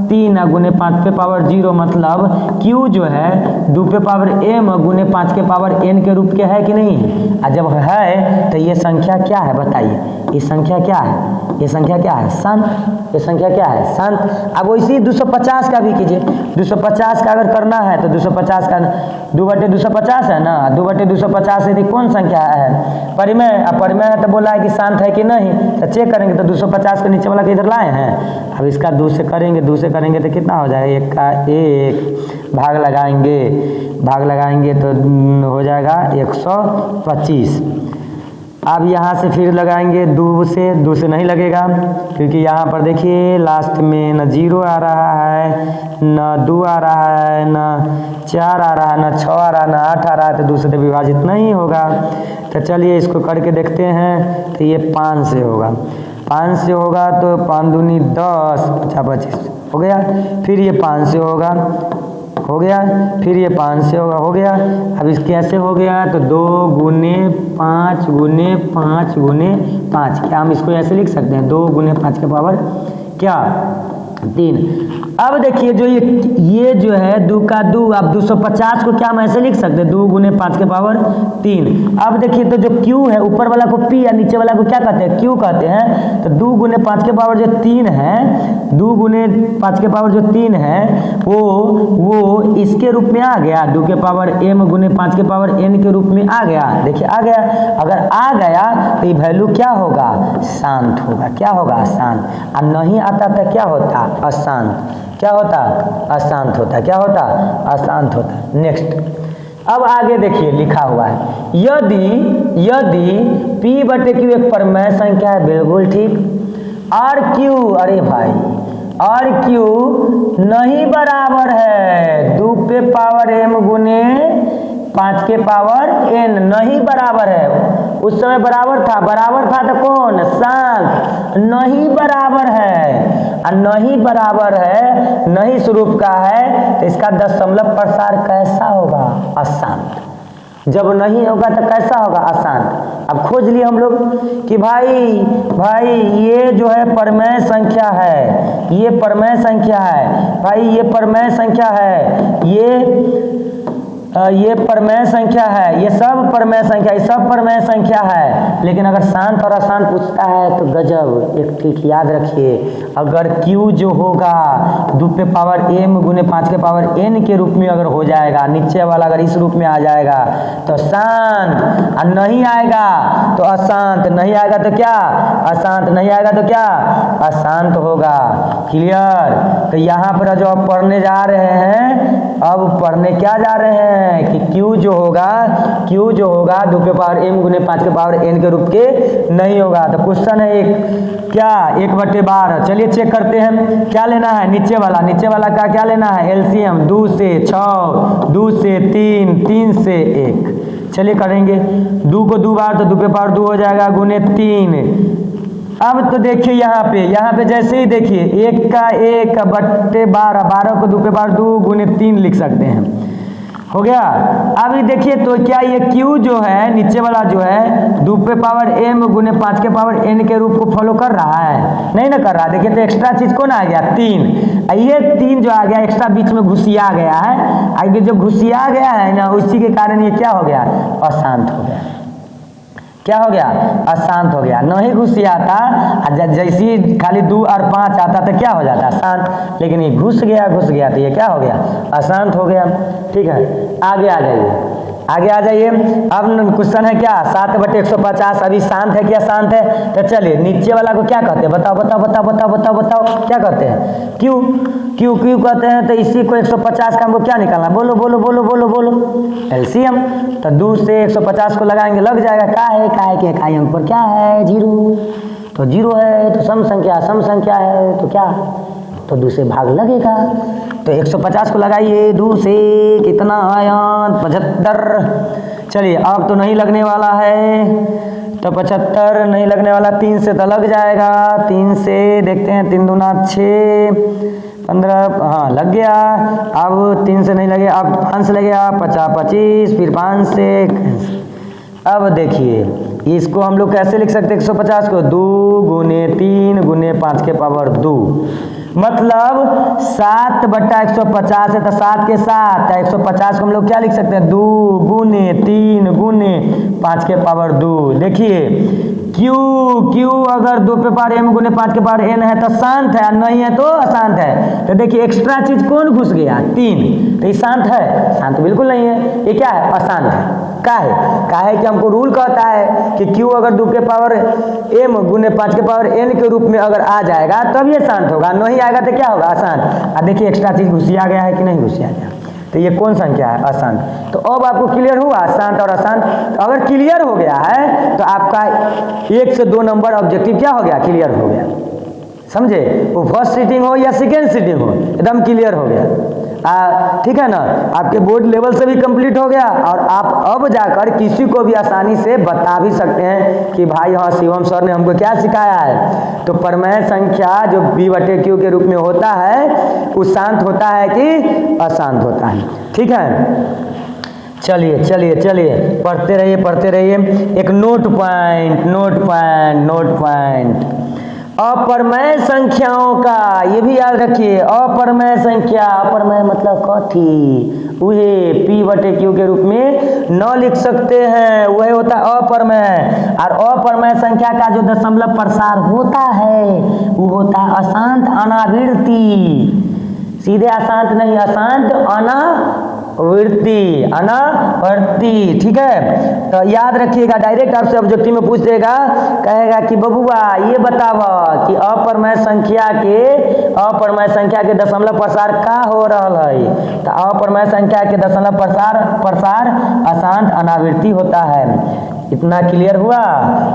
[SPEAKER 1] 3 गुने 5 पे पावर 0, मतलब Q जो है 2 पे पावर m गुने 5 के पावर n के रूप के है कि नहीं? और जब है तो ये संख्या क्या है बताइए? ये संख्या क्या है? ये संख्या क्या है? शांत। ये संख्या क्या है? शांत। अब वैसे 250 का भी कीजिए। 250 का अगर करना है तो 250 का 2/250 है ना, 2/250 यदि कौन संख्या है? परिमेय। अब परिमेय है तो बोला है कि शांत है कि नहीं, तो चेक करेंगे तो 250 के नीचे वाला के इधर लाए हैं। अब इसका 2 से करेंगे तो कितना हो जाएगा? 1 का 1 भाग लगाएंगे तो हो जाएगा 125। अब यहाँ से फिर लगाएंगे 2 से नहीं लगेगा, क्योंकि यहाँ पर देखिए लास्ट में न 0 आ रहा है, न 2 आ रहा है, न 4 आ रहा है, न 6 आ रहा है, न 8 आ रहा है, तो 2 से विभाजित नहीं होगा। तो चलिए इसको करके देखते हैं। तो ये 5 से होगा, 5 से होगा तो 5 दूनी 10, 25 हो गया। फिर ये 5 से होगा, हो गया। फिर ये 5 से होगा, हो गया। अब इस कैसे हो गया? तो 2 गुने 5 गुने 5 गुने 5, क्या हम इसको ऐसे लिख सकते हैं? 2 गुने 5 के पावर क्या? 3। अब देखिए जो ये जो है 2 का 2, आप 250 को क्या हम ऐसे लिख सकते हैं? 2 गुने 5 के पावर 3। अब देखिए तो जो Q है ऊपर वाला को P या नीचे वाला को क्या कहते हैं? Q कहते हैं। तो 2 गुने 5 के पावर जो 3 है, 2 गुने 5 के पावर जो 3 है वो इसके रूप में आ गया, 2 के पावर m गुने 5 के पावर n के रूप में आ गया। देखिए आ गया। अगर आ गया तो ये वैल्यू क्या होगा? शांत होगा। क्या होगा? शांत। और नहीं आता तो क्या होता? अशांत। क्या होता? अशांत होता। क्या होता? अशांत होता। नेक्स्ट। अब आगे देखिए लिखा हुआ है, यदि P/Q एक परिमेय संख्या है, बिल्कुल ठीक। और Q, अरे भाई, और Q नहीं बराबर है 2 पे पावर m गुने 5 के पावर n, नहीं बराबर है। उस समय बराबर था तो कौन? शांत। नहीं बराबर है, और नहीं बराबर है, नहीं स्वरूप का है, तो इसका दशमलव प्रसार कैसा होगा? अशांत। जब नहीं होगा तो कैसा होगा? अशांत। अब खोज लिए हम लोग कि भाई ये जो है परिमेय संख्या है, ये परिमेय संख्या है भाई, ये परिमेय संख्या है, ये परिमेय संख्या है, ये सब परिमेय संख्या, ये सब परिमेय संख्या है। लेकिन अगर शांत और अशांत पूछता है तो गजब। एक ट्रिक याद रखिए, अगर Q जो होगा 2 पे पावर m गुने 5 के पावर n के रूप में अगर हो जाएगा, नीचे वाला अगर इस रूप में आ जाएगा तो शांत, और नहीं आएगा तो अशांत। नहीं आएगा तो क्या? अशांत। नहीं आएगा तो क्या? अशांत होगा। क्लियर? तो यहाँ पर जो आप पढ़ने जा रहे हैं, अब पढ़ने क्या जा रहे हैं? हैं कि Q जो होगा 2 के पावर m गुने 5 के पावर n के रूप के नहीं होगा। तो क्वेश्चन है एक क्या 1/12। चलिए चेक करते हैं क्या लेना है, नीचे वाला का क्या लेना है, एलसीएम 2 से 6, 2 से 3, 3 से 1। चलिए करेंगे 2 को 2 बार तो 2 के पावर 2 हो जाएगा गुने 3। अब तो देखिए यहाँ पे जैसे ही देखिए 1 का 1/12, 12 को 2 के पावर 2 गुने 3 लिख सकते हैं, हो गया। अभी देखिए तो क्या ये Q जो है नीचे वाला जो है 2 पे पावर m गुने 5 के पावर n के रूप को फॉलो कर रहा है, नहीं ना कर रहा। देखिए तो एक्स्ट्रा चीज कौन आ गया 3, ये 3 जो आ गया एक्स्ट्रा बीच में घुसिया गया है। आगे जो घुसिया गया है ना उसी के कारण ये क्या हो गया, अशांत हो गया। क्या हो गया, अशांत हो गया। नहीं घुसियाता जैसी खाली 2 और 5 आता तो क्या हो जाता शांत, लेकिन ये घुस गया तो ये क्या हो गया, अशांत हो गया। ठीक है, आगे आ जाइए। अब क्वेश्चन है क्या 7/150 अभी शांत है क्या, शांत है। तो चलिए नीचे वाला को क्या कहते हैं, बताओ क्या कहते हैं, क्यू कहते हैं। तो इसी को 150 का हमको क्या निकालना, बोलो एलसीएम। तो 2 से 150 को लगाएंगे लग जाएगा, क्या है कि इकाई अंक पर क्या है 0, तो 0 है तो सम संख्या है तो क्या, तो 2 से भाग लगेगा। तो 150 को लगाइए 2 से कितना आया 75। चलिए अब तो नहीं लगने वाला है, तो 75 नहीं लगने वाला, 3 से तो लग जाएगा। 3 से देखते हैं 3 दूना 6, 15, हाँ लग गया। अब 3 से नहीं लगे, अब 5 से लगेगा 50, 25, फिर 5 से। अब देखिए इसको हम लोग कैसे लिख सकते हैं 150 को, 2 गुने 3 गुने 5 के पावर 2, मतलब 7/150 है तो 7 के साथ 150 को हम लोग क्या लिख सकते हैं 2 गुने 3 गुने 5 के पावर 2। देखिए क्यू अगर 2 पे पावर m गुने 5 के पावर n है तो शांत है, नहीं है तो अशांत है। तो देखिए एक्स्ट्रा चीज कौन घुस गया 3, तो ये शांत है, शांत बिल्कुल नहीं है, ये क्या है, अशांत है। का है कि हमको रूल कहता है कि Q अगर 2 के पावर m गुने 5 के पावर n के रूप में अगर आ जाएगा तब ये शांत होगा, नहीं आएगा तो क्या होगा, अशांत। अब देखिए एक्स्ट्रा चीज घुसिया गया है कि नहीं घुसिया गया, तो ये कौन संख्या है, अशांत। तो अब आपको क्लियर हुआ शांत और अशांत। तो अगर क्लियर हो गया है तो आपका 1 से 2 नंबर ऑब्जेक्टिव क्या हो गया, क्लियर हो गया। समझे, वो फर्स्ट सीटिंग हो या सेकेंड सीटिंग हो एकदम क्लियर हो गया। ठीक है ना, आपके बोर्ड लेवल से भी कंप्लीट हो गया और आप अब जाकर किसी को भी आसानी से बता भी सकते हैं कि भाई हाँ शिवम सर ने हमको क्या सिखाया है। तो परिमेय संख्या जो b/q के रूप में होता है वो शांत होता है कि अशांत होता है। ठीक है, चलिए पढ़ते रहिए। एक नोट पॉइंट अपरमेय संख्याओं का, ये भी याद रखिए। अपरमेय संख्या, अपरमेय मतलब कथी, वही p/q के रूप में न लिख सकते हैं, वह होता है अपरमेय। और अपरमेय संख्या का जो दशमलव प्रसार होता है वो होता है अशांत अनावृत्ति, सीधे अशांत नहीं, अशांत अनावर्ती। ठीक है, तो याद रखिएगा, डायरेक्ट आपसे ऑब्जेक्टिव में पूछ देगा, कहेगा कि बबुआ ये बतावा कि अपरमेय संख्या के दशमलव प्रसार का हो रहा है। तो अपरमेय संख्या के दशमलव प्रसार अशांत अनावृत्ति होता है। इतना क्लियर हुआ।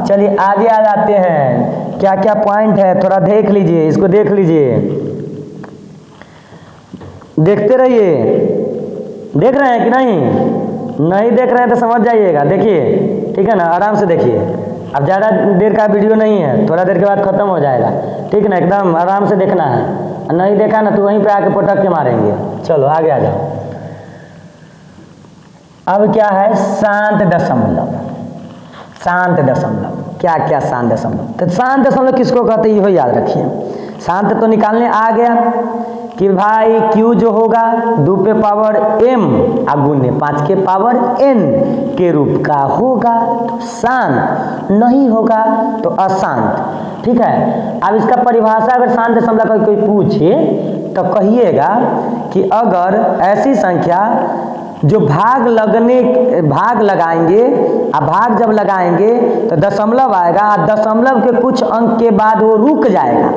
[SPEAKER 1] चलिए आगे आ जाते हैं, क्या क्या पॉइंट है थोड़ा देख लीजिए, इसको देख लीजिए, देखते रहिए। देख रहे हैं कि नहीं देख रहे हैं तो समझ जाइएगा, देखिए ठीक है ना, आराम से देखिए। अब ज़्यादा देर का वीडियो नहीं है, थोड़ा देर के बाद ख़त्म हो जाएगा, ठीक है ना, एकदम आराम से देखना है। नहीं देखा ना तो वहीं पे आके पटक के मारेंगे। चलो आगे आ जाओ। अब क्या है शांत दशमलव, क्या शांत दशमलव। तो शांत दशमलव किसको कहते हैं, ये याद रखिए। शांत तो निकालने आ गया कि भाई Q जो होगा 2 पे पावर m गुने 5 के पावर n के रूप का होगा तो शांत, नहीं होगा तो अशांत। ठीक है, अब इसका परिभाषा अगर शांत दशमलव कोई पूछे तो कहिएगा कि अगर ऐसी संख्या जो भाग लगाएंगे, भाग जब लगाएंगे तो दशमलव आएगा, दशमलव के कुछ अंक के बाद वो रुक जाएगा,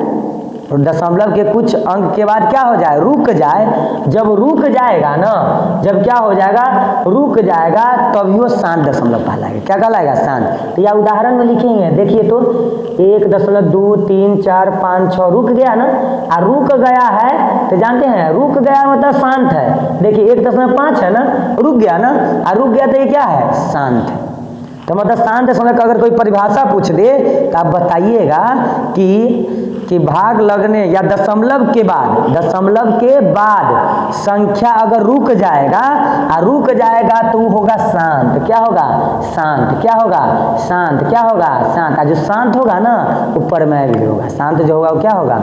[SPEAKER 1] दशमलव के कुछ अंक के बाद क्या हो जाए, रुक जाए। जब रुक जाएगा ना, जब क्या हो जाएगा, रुक जाएगा, तभी वो शांत दशमलव कहलाएगा। क्या कहलाएगा, शांत। तो या उदाहरण में लिखेंगे, देखिए तो 1.2 3 4 5 6 रुक गया ना, और रुक गया है तो जानते हैं रुक गया मतलब शांत है। देखिए 1.5 है ना, रुक गया ना, और रुक गया तो ये क्या है, शांत है। तो मतलब शांत दशमलव का अगर कोई परिभाषा पूछ दे तो आप बताइएगा कि भाग लगने या दशमलव के बाद संख्या अगर रुक जाएगा और रुक जाएगा तो वो होगा शांत। क्या होगा, शांत। क्या होगा, शांत। क्या होगा, शांत। और जो शांत होगा ना वो परिमेय भी होगा। शांत जो होगा वो क्या होगा,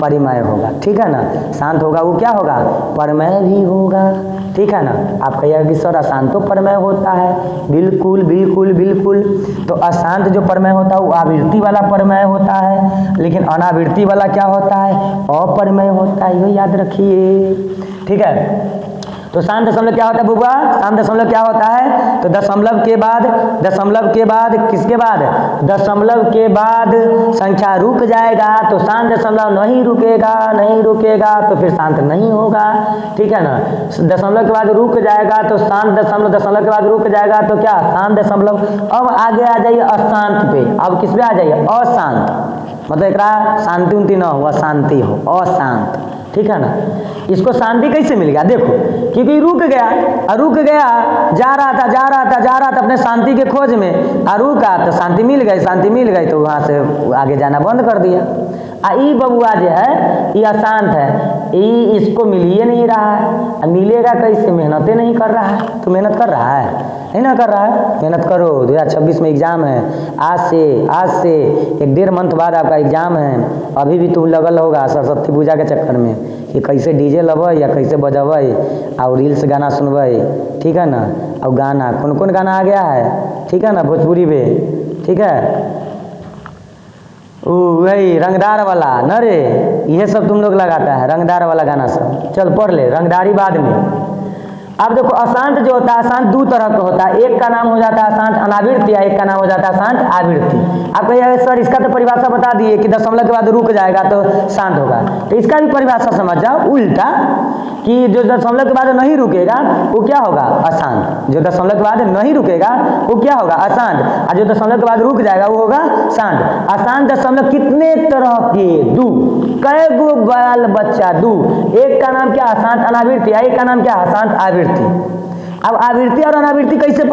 [SPEAKER 1] परिमेय होगा। ठीक है ना, शांत होगा वो क्या होगा, परिमेय भी होगा। ठीक है ना। आप कहिएगा कि सर अशांत तो परिमेय होता है। बिल्कुल बिल्कुल बिल्कुल। तो अशांत जो परिमेय होता है वो आवृत्ति वाला परिमेय होता है, लेकिन अनावृत्ति वाला क्या होता है, अपरिमेय होता है। ये याद रखिए। ठीक है। तो शांत दशमलव क्या होता है बुआ, शांत दशमलव क्या होता है, तो दशमलव के बाद किसके बाद, दशमलव के बाद संख्या रुक जाएगा तो शांत दशमलव नहीं रुकेगा तो फिर शांत नहीं होगा। ठीक है ना। दशमलव के बाद रुक जाएगा तो शांत दशमलव के बाद रुक जाएगा तो क्या, शांत दशमलव। अब आगे आ जाइए अशांत पे। अब किस पे आ जाइए, अशांत। मतलब एक शांति उन्ति ना हो, अशांति हो, अशांत। ठीक है ना। इसको शांति कैसे मिल गया, देखो, क्योंकि रुक गया, जा रहा था अपने शांति के खोज में, और रुका तो शांति मिल गई तो वहाँ से आगे जाना बंद कर दिया। ई बबुआ जो है ये अशांत है, इसको मिल ही नहीं रहा है। मिलेगा कैसे, मेहनतें नहीं कर रहा है। तो मेहनत कर रहा है, नहीं ना कर रहा है, मेहनत करो। 2026 में एग्जाम है, आज से 1.5 मंथ बाद आपका एग्जाम है। अभी भी तुम लगल होगा सरस्वती पूजा के चक्कर में कि कैसे डीजे लबै या कैसे बजबै और रील्स गाना सुनबै। ठीक है ना। और गाना कौन गाना आ गया है, ठीक है ना, भोजपुरी में। ठीक है, वही रंगदार वाला न रे, ये सब तुम लोग लगाता है, रंगदार वाला गाना सब। चल पढ़ ले, रंगदारी बाद में। अब देखो अशांत जो होता है, अशांत 2 तरह का होता है। एक का नाम हो जाता है अशांत अनावृत्ति या एक का नाम हो जाता है शांत आवृत्ति। आप कहिए सर इसका तो परिभाषा बता दिए कि दशमलव के बाद रुक जाएगा तो शांत होगा। तो इसका भी परिभाषा समझ जाओ उल्टा, कि जो दशमलव के बाद नहीं रुकेगा वो क्या होगा, अशांत। जो दशमलव के बाद नहीं रुकेगा वो क्या होगा, अशांत। और जो दशमलव के बाद रुक जाएगा वो होगा शांत। अशांत दशमलव कितने तरह के, 2। कै गो बाल बच्चा, 2। एक का नाम क्या, अशांत अनावृत्ति, एक का नाम क्या, अशांत आवृत्ति। अब आवृत्ति और अनावृत्ति कैसे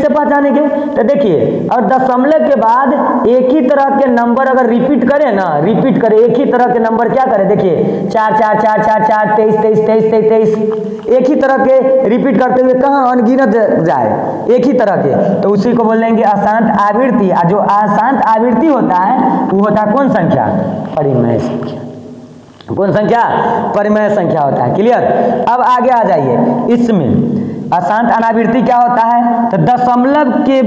[SPEAKER 1] पहचानेंगे, तो देखिए, और दशमलव के बाद एक ही तरह के नंबर अगर रिपीट करें, एक ही तरह के नंबर क्या करें, देखिए 4 4 4 4 4 23 23 23 23 एक ही तरह के रिपीट करते हुए कहाँ अनगिनत जाए, एक ही तरह के, तो उसी को बोलेंगे अशांत आवृत्ति। और जो अशांत आवृत्ति होता है वो होता है कौन संख्या, परिमेय संख्या। कौन संख्या, परिमेय संख्या होता है। क्लियर। अब आगे आ जाइए, इसमें अशांत अनावृत्ति क्या होता है, तो दशमलव के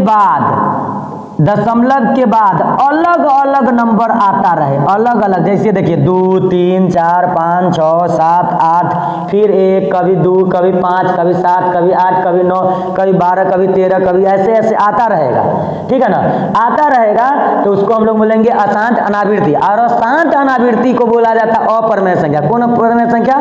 [SPEAKER 1] बाद अलग अलग नंबर आता रहे, अलग अलग। जैसे देखिए 2 3 4 5 6 7 8, फिर 1, कभी 2, कभी 5, कभी 7, कभी 8, कभी 9, कभी 12, कभी 13, कभी ऐसे ऐसे आता रहेगा। ठीक है ना। आता रहेगा तो उसको हम लोग बोलेंगे अशांत अनावृत्ति। और अशांत अनावृत्ति को बोला जाता है अपरिमेय संख्या। कौन अपरिमेय संख्या,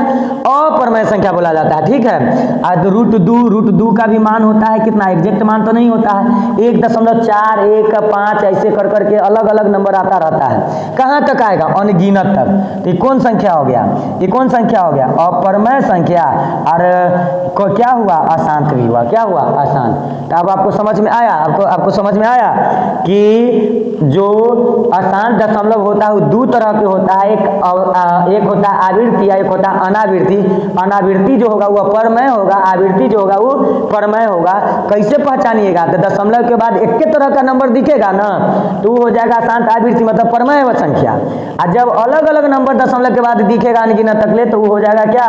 [SPEAKER 1] अपरिमेय संख्या बोला जाता है। ठीक है। और √2 का भी मान होता है कितना, एग्जैक्ट मान तो नहीं होता है, 1.4 1 5 ऐसे कर करके अलग अलग नंबर आता रहता है। कहाँ तक आएगा, अनगिनत तक। तो ये कौन संख्या हो गया, अपरिमेय संख्या। और क्या हुआ, अशांत भी हुआ। क्या हुआ, अशांत। तो अब आपको समझ में आया, आपको समझ में आया कि जो अशांत दशमलव होता है वो 2 तरह के होता है। एक होता है आवृत्ति या एक होता है अनावृत्ति। अनावृत्ति जो होगा वो अपरिमेय होगा, आवृत्ति जो होगा वो परिमेय होगा। कैसे पहचानिएगा, तो दशमलव के बाद एक के तरह का नंबर दिखेगा ना तो वो हो जाएगा अशांत आवृत्ति, मतलब परिमेय संख्या। और जब अलग अलग नंबर दशमलव के बाद दिखेगा अनगिनत तकले तो वो हो जाएगा क्या,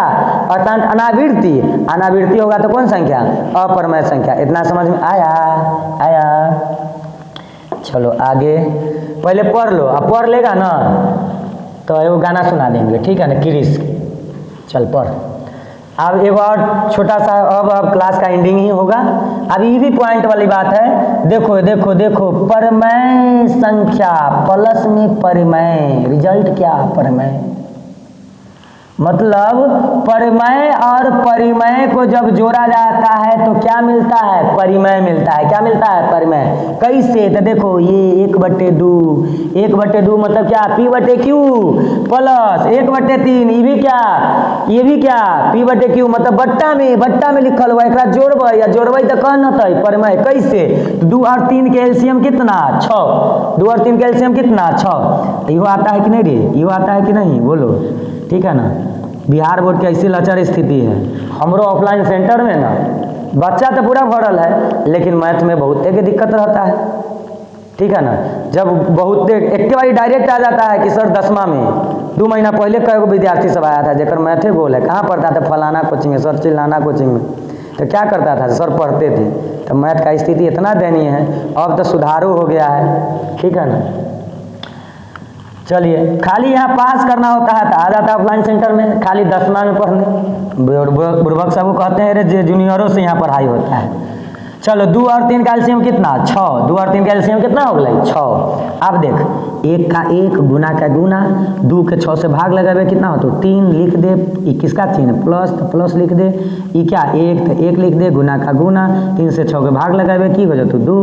[SPEAKER 1] अशांत अनावृत्ति। अनावृत्ति होगा तो कौन संख्या, अपरिमेय संख्या। इतना समझ में आया। चलो आगे, पहले पढ़ लो। अब पढ़ लेगा ना तो वो गाना सुना देंगे। ठीक है ना, क्रिस। चल पढ़। अब एक और छोटा सा, अब क्लास का एंडिंग ही होगा। अब ये भी पॉइंट वाली बात है। देखो देखो देखो, परमेय संख्या प्लस में परिमेय, रिजल्ट क्या? परिमेय मतलब परिमेय और परिमेय को जब जोड़ा जाता है तो क्या मिलता है? परिमेय मिलता है। क्या मिलता है? परिमेय। कैसे? तो देखो ये 1/2 मतलब क्या? P/Q प्लस 1/3, ये भी क्या? P/Q मतलब बट्टा में लिखल हुआ, एक जोड़बै या जोड़बै तो कौन होता परिमेय। कैसे? 2 और 3 के एलसीएम कितना? 6। 2 और 3 के एलसीएम कितना? 6। इहो आता है कि नहीं रे? इहो आता है कि नहीं? बोलो, ठीक है ना। बिहार बोर्ड की ऐसी लचर स्थिति है। हमरो ऑफलाइन सेंटर में ना बच्चा तो पूरा भरल है, लेकिन मैथ में बहुत की दिक्कत रहता है, ठीक है ना। जब बहुत एक बारी डायरेक्ट आ जाता है कि सर 10वां में 2 महीना पहले कई गो विद्यार्थी सब आया था जेकर मैथे गोल है, कहाँ पढ़ता था? फलाना कोचिंग में सर, चिल्लाना कोचिंग में। तो क्या करता था सर? पढ़ते थे। तो मैथ का स्थिति इतना दयनीय है, अब तो सुधारो हो गया है, ठीक है ना। चलिए, खाली यहाँ पास करना होता है तो आ जाता है ऑफलाइन सेंटर में, खाली 10वां में पढ़ने। बुर्बक सब कहते हैं रे जूनियरों से यहाँ पढ़ाई होता है। चलो 2 और 3 का एलसीएम कितना? 6। 2 और 3 का एलसीएम कितना हो गया? 6। अब देख, 1 का 1 गुना का गुना, 2 के 6 से भाग लगावे कितना हो? तो 3 लिख दे। ये किसका चिन्ह? प्लस, तो प्लस लिख दे। ये क्या? 1 तो 1 लिख दे, गुना का गुना, 3 से 6 के भाग लगावे की हो जाए? 2।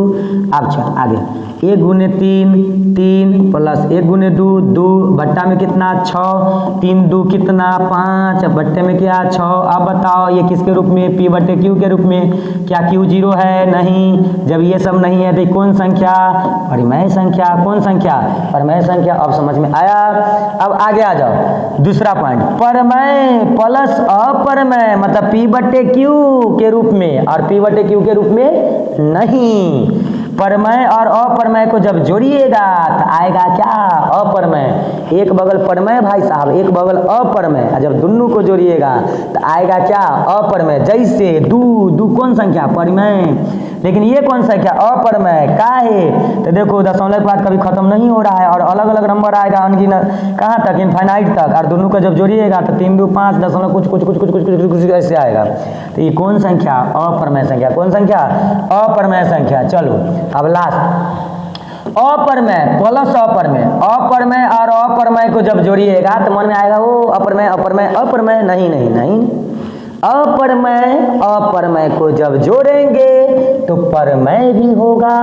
[SPEAKER 1] अब चल आगे, 1 गुने 3 3 प्लस 1 गुने 2 2, बट्टा में कितना? 6। 3 2 कितना? 5, बट्टे में क्या? 6। अब बताओ ये किसके रूप में? P/Q के रूप में। क्या Q 0 है? नहीं। जब ये सब नहीं है तो कौन संख्या? परिमेय संख्या। कौन संख्या? परिमेय संख्या। अब समझ में आया? अब आगे आ जाओ, दूसरा पॉइंट, परिमेय प्लस अपरिमेय मतलब P/Q के रूप में और P/Q के रूप में नहीं। परिमेय और अपरिमेय को जब जोड़िएगा तो आएगा क्या? अपरिमेय। एक बगल परिमेय भाई साहब, एक बगल अपरिमेय, जब दोनों को जोड़िएगा तो आएगा क्या? अपरिमेय। जैसे 2 कौन संख्या? परिमेय, लेकिन ये कौन संख्या? अपरिमेय। काहे? तो देखो दशमलव के बाद कभी खत्म नहीं हो रहा है और अलग अलग नंबर आएगा अनगिनत, कहाँ तक? इनफाइनाइट तक। और दोनों को जब जोड़िएगा तो 3 2 5 दशमलव कुछ ऐसे आएगा। तो ये कौन संख्या? अपरिमेय संख्या। कौन संख्या? अपरिमेय संख्या। चलो अब लास्ट, अपरिमेय प्लस अपरिमेय। अपरिमेय और अपरिमेय को जब जोड़िएगा तो मन में आएगा वो अपरिमेय अपरिमेय अपरिमेय। नहीं नहीं नहीं, अपरिमेय अपरिमेय को जब जोड़ेंगे तो परिमेय भी होगा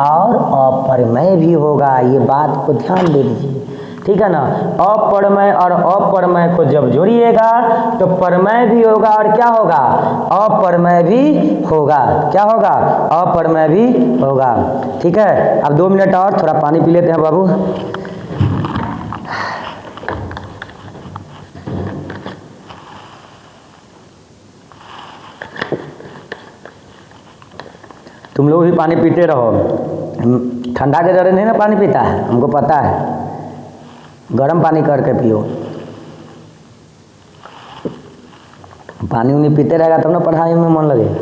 [SPEAKER 1] और अपरिमेय भी होगा। ये बात को ध्यान दे दीजिए, ठीक है ना। अपरिमेय और अपरिमेय को जब जोड़िएगा तो परिमेय भी होगा और क्या होगा? अपरिमेय भी होगा। क्या होगा? अपरिमेय भी होगा, ठीक है। अब 2 मिनट और थोड़ा पानी पी लेते हैं बाबू। तुम लोग भी पानी पीते रहो, ठंडा के जरे नहीं ना पानी पीता है, हमको पता है। गर्म पानी करके पियो। पानी उनी पीते रहेगा तब ना पढ़ाई में मन लगेगा।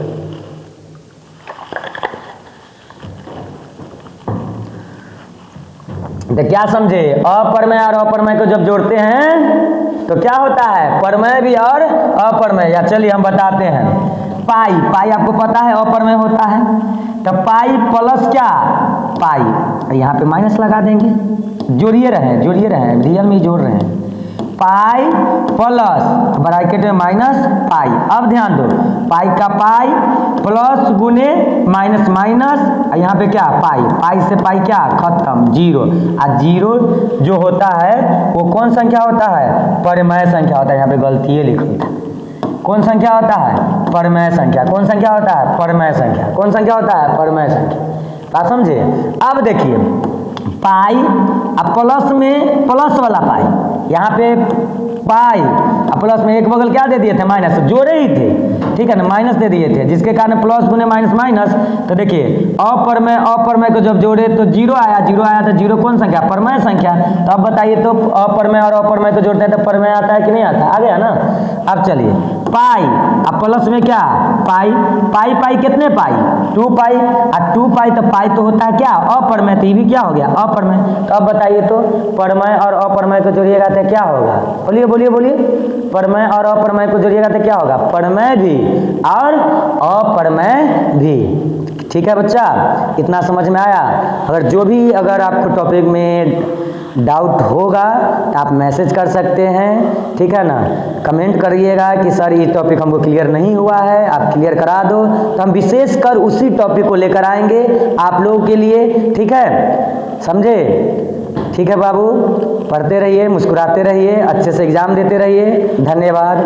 [SPEAKER 1] तो क्या समझे? अपरिमेय और अपरिमेय को जब जोड़ते हैं तो क्या होता है? परिमेय भी और अपरिमेय। या चलिए हम बताते हैं। पाई आपको पता है अपरिमेय होता है, तो पाई प्लस क्या? पाई, यहाँ पे माइनस लगा देंगे। जोड़िए रहे रियल में जोड़ रहे हैं। पाई प्लस ब्रैकेट में माइनस पाई। अब ध्यान दो, पाई का पाई प्लस गुने माइनस माइनस, यहाँ पे क्या? पाई से पाई क्या? खत्म, 0। और 0 जो होता है वो कौन संख्या होता है? परिमेय संख्या होता है। यहाँ पे गलती है लिखा था। कौन संख्या होता है? परिमेय संख्या। कौन संख्या होता है? परिमेय संख्या। कौन संख्या होता है? परिमेय संख्या। बात समझे? अब देखिए, पाई अब प्लस में प्लस वाला पाई, यहाँ पे पाई अब प्लस में एक बगल क्या दे दिए थे? माइनस। जोड़े ही थे, ठीक है ना, माइनस दे दिए थे, जिसके कारण प्लस गुने माइनस माइनस। तो देखिए अपरिमेय को जब जोड़े तो 0 आया। 0 आया तो 0 कौन संख्या? परिमेय संख्या। तो अब बताइए तो अपरिमेय और अपरिमेय को जोड़ते हैं तो परिमेय आता है कि नहीं आता? आ गया ना। अब चलिए, पाई अब प्लस में क्या? पाई कितने पाई? 2 पाई। और 2 पाई तो पाई तो होता है क्या? अपरिमेय। तो ये भी क्या हो गया? अपरिमेय। तो अब बताइए तो परिमेय और अपरिमेय को जोड़िएगा तो क्या होगा? बोलिए बोलिए बोलिए। परमेय और अप्रमेय को जोड़िएगा तो क्या होगा, परमेय भी और अप्रमेय भी। ठीक है बच्चा, इतना समझ में आया। अगर आपको टॉपिक में डाउट होगा तो आप मैसेज कर सकते हैं, ठीक है ना। कमेंट करिएगा कि सर ये टॉपिक हमको क्लियर नहीं हुआ है, आप क्लियर करा दो, तो हम विशेष कर उसी टॉपिक को लेकर आएंगे आप लोगों के लिए। ठीक है, समझे। ठीक है बाबू, पढ़ते रहिए, मुस्कुराते रहिए, अच्छे से एग्जाम देते रहिए। धन्यवाद।